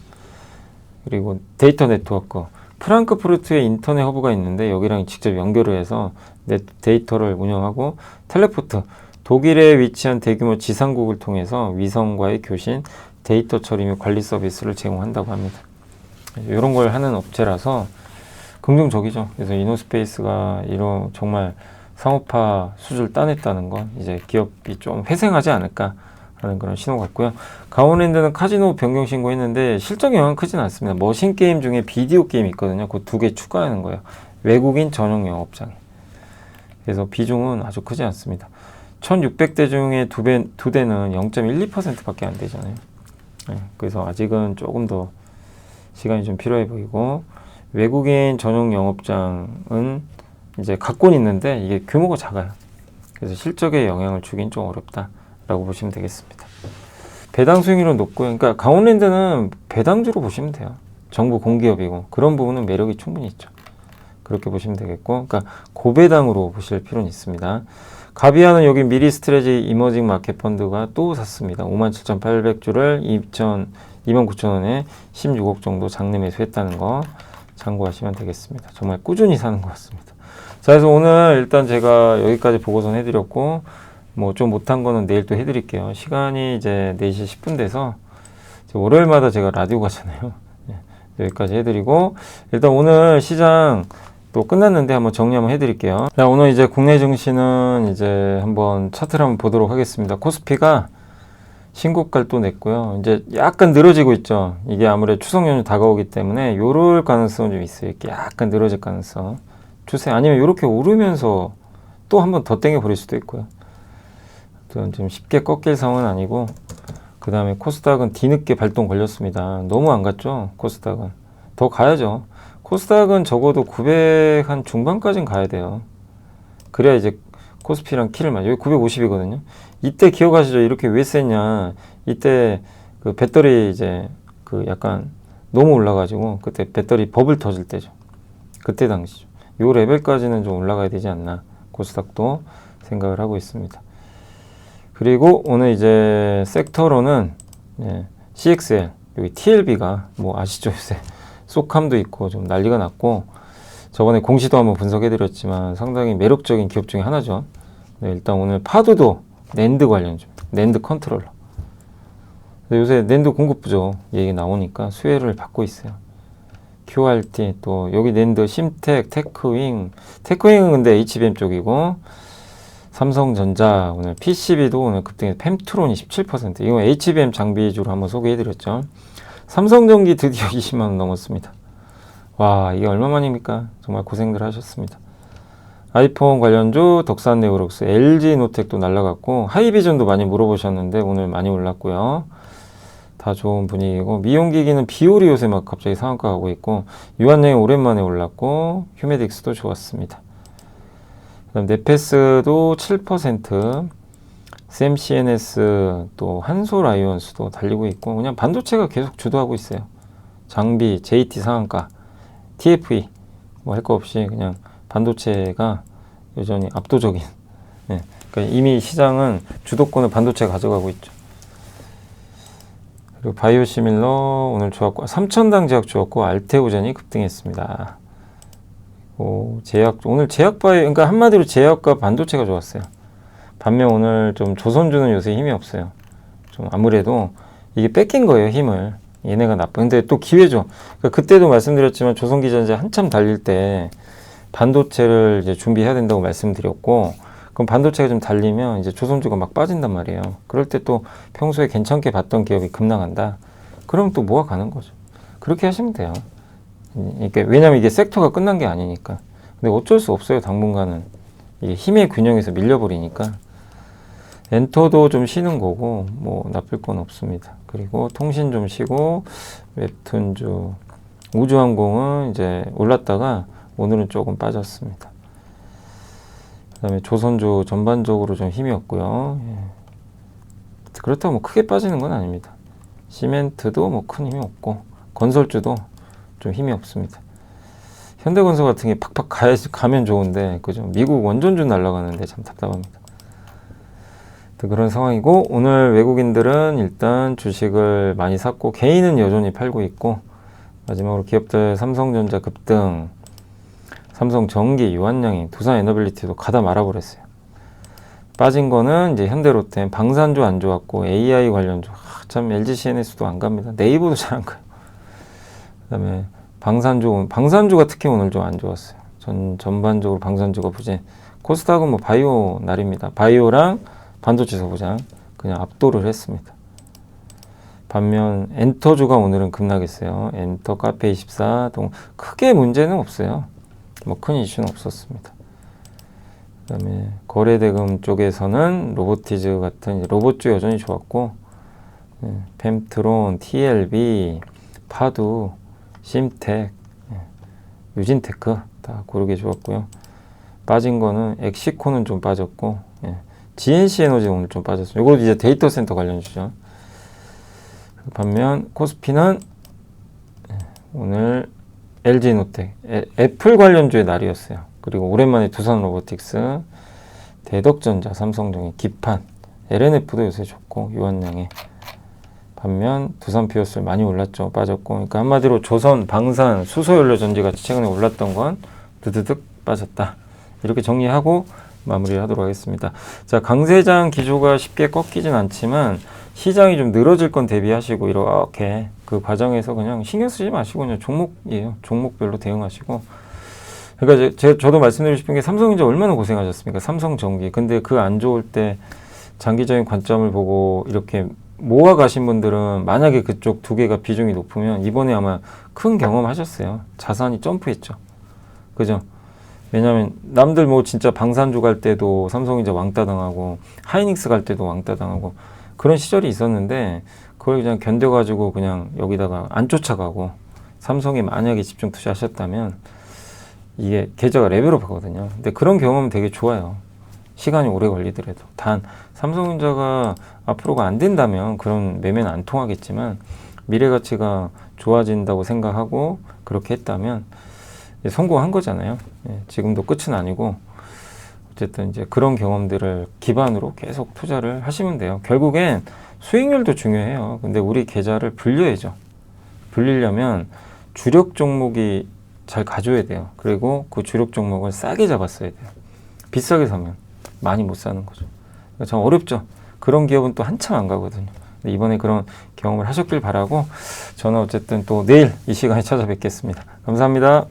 그리고 데이터 네트워크 프랑크푸르트에 인터넷 허브가 있는데 여기랑 직접 연결을 해서 데이터를 운영하고 텔레포트 독일에 위치한 대규모 지상국을 통해서 위성과의 교신, 데이터 처리 및 관리 서비스를 제공한다고 합니다. 이런 걸 하는 업체라서 긍정적이죠. 그래서 이노스페이스가 이런 정말 상업화 수주를 따냈다는 건 이제 기업이 좀 회생하지 않을까 하는 그런 신호 같고요. 강원랜드는 카지노 변경 신고했는데 실적 영향은 크진 않습니다. 머신 게임 중에 비디오 게임 있거든요. 그 두 개 추가하는 거예요. 외국인 전용 영업장에. 그래서 비중은 아주 크지 않습니다. 1600대 중에 두 대는 0.12%밖에 안 되잖아요. 네, 그래서 아직은 조금 더 시간이 좀 필요해 보이고 외국인 전용 영업장은 이제 갖고는 있는데 이게 규모가 작아요. 그래서 실적에 영향을 주긴 좀 어렵다라고 보시면 되겠습니다. 배당 수익률은 높고요. 그러니까 강원랜드는 배당주로 보시면 돼요. 정부 공기업이고 그런 부분은 매력이 충분히 있죠. 그렇게 보시면 되겠고, 그러니까 고배당으로 보실 필요는 있습니다. 가비아는 여기 미리 스트레지 이머징 마켓 펀드가 또 샀습니다. 57,800주를 29,000원에 16억 정도 장내 매수했다는 거 참고하시면 되겠습니다. 정말 꾸준히 사는 것 같습니다. 자, 그래서 오늘 일단 제가 여기까지 보고선 해드렸고, 뭐 좀 못한 거는 내일 또 해드릴게요. 시간이 이제 4시 10분 돼서 월요일마다 제가 라디오 가잖아요. 네, 여기까지 해드리고, 일단 오늘 시장 또 끝났는데 한번 정리 한번 해드릴게요. 자, 오늘 이제 국내 증시는 이제 한번 차트를 한번 보도록 하겠습니다. 코스피가 신고가를 또 냈고요. 이제 약간 늘어지고 있죠. 이게 아무래도 추석 연휴 다가오기 때문에 요럴 가능성은 좀 있어요. 이렇게 약간 늘어질 가능성. 추세 아니면 이렇게 오르면서 또 한 번 더 땡겨 버릴 수도 있고요. 좀 쉽게 꺾일 상황은 아니고, 그 다음에 코스닥은 뒤늦게 발동 걸렸습니다. 너무 안 갔죠. 코스닥은 더 가야죠. 코스닥은 적어도 900 한 중반까지는 가야 돼요. 그래야 이제 코스피랑 키를 맞아요. 여기 950이거든요. 이때 기억하시죠? 이렇게 왜 셌냐? 이때 그 배터리 이제 그 약간 너무 올라가지고 그때 배터리 버블 터질 때죠. 그때 당시죠. 요 레벨까지는 좀 올라가야 되지 않나. 코스닥도 생각을 하고 있습니다. 그리고 오늘 이제 섹터로는 CXL, 여기 TLB가 뭐 아시죠? 요새 쏘캄도 있고 좀 난리가 났고, 저번에 공시도 한번 분석해드렸지만 상당히 매력적인 기업 중에 하나죠. 네, 일단 오늘 파도도 낸드 관련주, 낸드 컨트롤러. 요새 낸드 공급 부족 얘기 나오니까 수혜를 받고 있어요. QRT 또 여기 낸드 심텍, 테크윙은 근데 HBM 쪽이고, 삼성전자 오늘 PCB도 오늘 급등해서 펨트론이 17%. 이거 HBM 장비주로 한번 소개해드렸죠. 삼성전기 드디어 20만원 넘었습니다. 와, 이게 얼마만입니까? 정말 고생들 하셨습니다. 아이폰 관련주 덕산 네오록스, LG 노텍도 날라갔고, 하이비전도 많이 물어보셨는데 오늘 많이 올랐고요. 다 좋은 분위기고, 미용기기는 비올이 요새 막 갑자기 상한가 가고 있고, 유한양이 오랜만에 올랐고, 휴메딕스도 좋았습니다. 그다음 네페스도 7%, 샘CNS 또 한솔아이온스도 달리고 있고, 그냥 반도체가 계속 주도하고 있어요. 장비, JT 상한가, TFE 뭐 할 거 없이 그냥 반도체가 여전히 압도적인. 네, 그러니까 이미 시장은 주도권을 반도체가 가져가고 있죠. 그리고 바이오시밀러 오늘 좋았고, 삼천당 제약 좋았고, 알테오젠이 급등했습니다. 오늘 제약바이, 그러니까 한마디로 제약과 반도체가 좋았어요. 반면 오늘 좀 조선주는 요새 힘이 없어요. 좀 아무래도 이게 뺏긴 거예요, 힘을. 얘네가 나쁜. 근데 또 기회죠. 그러니까 그때도 말씀드렸지만 조선기전제 한참 달릴 때 반도체를 이제 준비해야 된다고 말씀드렸고, 그럼 반도체가 좀 달리면 이제 조선주가 막 빠진단 말이에요. 그럴 때 또 평소에 괜찮게 봤던 기업이 급락한다. 그럼 또 모아 가는 거죠. 그렇게 하시면 돼요. 그러니까 왜냐면 이게 섹터가 끝난 게 아니니까. 근데 어쩔 수 없어요. 당분간은 이게 힘의 균형에서 밀려버리니까. 엔터도 좀 쉬는 거고 뭐 나쁠 건 없습니다. 그리고 통신 좀 쉬고, 웹툰주, 우주항공은 이제 올랐다가 오늘은 조금 빠졌습니다. 그 다음에 조선주 전반적으로 좀 힘이 없고요. 그렇다고 뭐 크게 빠지는 건 아닙니다. 시멘트도 뭐 큰 힘이 없고, 건설주도 좀 힘이 없습니다. 현대건설 같은 게 팍팍 가면 좋은데, 그죠? 미국 원전주 날아가는데 참 답답합니다. 그런 상황이고, 오늘 외국인들은 일단 주식을 많이 샀고, 개인은 여전히 팔고 있고, 마지막으로 기업들 삼성전자 급등, 삼성전기, 유한양행, 두산에너빌리티도 가다 말아버렸어요. 빠진 거는 이제 현대로템, 방산주 안 좋았고, AI 관련주, 참 LGCNS도 안 갑니다. 네이버도 잘 안 가요. 그 다음에 방산주가 특히 오늘 좀 안 좋았어요. 전반적으로 방산주가 부진. 코스닥은 뭐 바이오 날입니다. 바이오랑 반도체 소부장 그냥 압도를 했습니다. 반면 엔터주가 오늘은 급락했어요. 엔터, 카페24 등 크게 문제는 없어요. 뭐 큰 이슈는 없었습니다. 그 다음에 거래대금 쪽에서는 로보티즈 같은 로봇주 여전히 좋았고, 펜트론, TLB, 파두, 심텍, 유진테크 다 고르게 좋았고요. 빠진 거는 엑시코는 좀 빠졌고, GNC 에너지 오늘 좀 빠졌어요. 이거 이제 데이터 센터 관련주죠. 반면 코스피는 오늘 LG노텍, 애플 관련주의 날이었어요. 그리고 오랜만에 두산로보틱스, 대덕전자, 삼성전기, 기판, LNF도 요새 좋고, 유한양행. 반면 두산피어스 많이 올랐죠. 빠졌고. 그러니까 한마디로 조선, 방산, 수소연료전지같이 최근에 올랐던 건 드드득 빠졌다. 이렇게 정리하고 마무리를 하도록 하겠습니다. 자, 강세장 기조가 쉽게 꺾이진 않지만 시장이 좀 늘어질 건 대비하시고 이렇게 그 과정에서 그냥 신경 쓰지 마시고 그냥 종목이에요. 종목별로 대응하시고. 그러니까 저도 말씀드리고 싶은 게 삼성전자 얼마나 고생하셨습니까? 삼성전기. 근데 그 안 좋을 때 장기적인 관점을 보고 이렇게 모아 가신 분들은 만약에 그쪽 두 개가 비중이 높으면 이번에 아마 큰 경험 하셨어요. 자산이 점프했죠. 그죠? 왜냐면 남들 뭐 진짜 방산주 갈 때도 삼성전자 왕따 당하고 하이닉스 갈 때도 왕따 당하고 그런 시절이 있었는데 그걸 그냥 견뎌가지고 그냥 여기다가 안 쫓아가고 삼성에 만약에 집중 투자하셨다면 이게 계좌가 레벨업 하거든요. 근데 그런 경험은 되게 좋아요. 시간이 오래 걸리더라도. 단 삼성전자가 앞으로가 안 된다면 그런 매매는 안 통하겠지만 미래 가치가 좋아진다고 생각하고 그렇게 했다면 성공한 거잖아요. 지금도 끝은 아니고 어쨌든 이제 그런 경험들을 기반으로 계속 투자를 하시면 돼요. 결국엔 수익률도 중요해요. 근데 우리 계좌를 불려야죠. 불리려면 주력 종목이 잘 가져야 돼요. 그리고 그 주력 종목을 싸게 잡았어야 돼요. 비싸게 사면 많이 못 사는 거죠. 참 어렵죠. 그런 기업은 또 한참 안 가거든요. 근데 이번에 그런 경험을 하셨길 바라고 저는 어쨌든 또 내일 이 시간에 찾아뵙겠습니다. 감사합니다.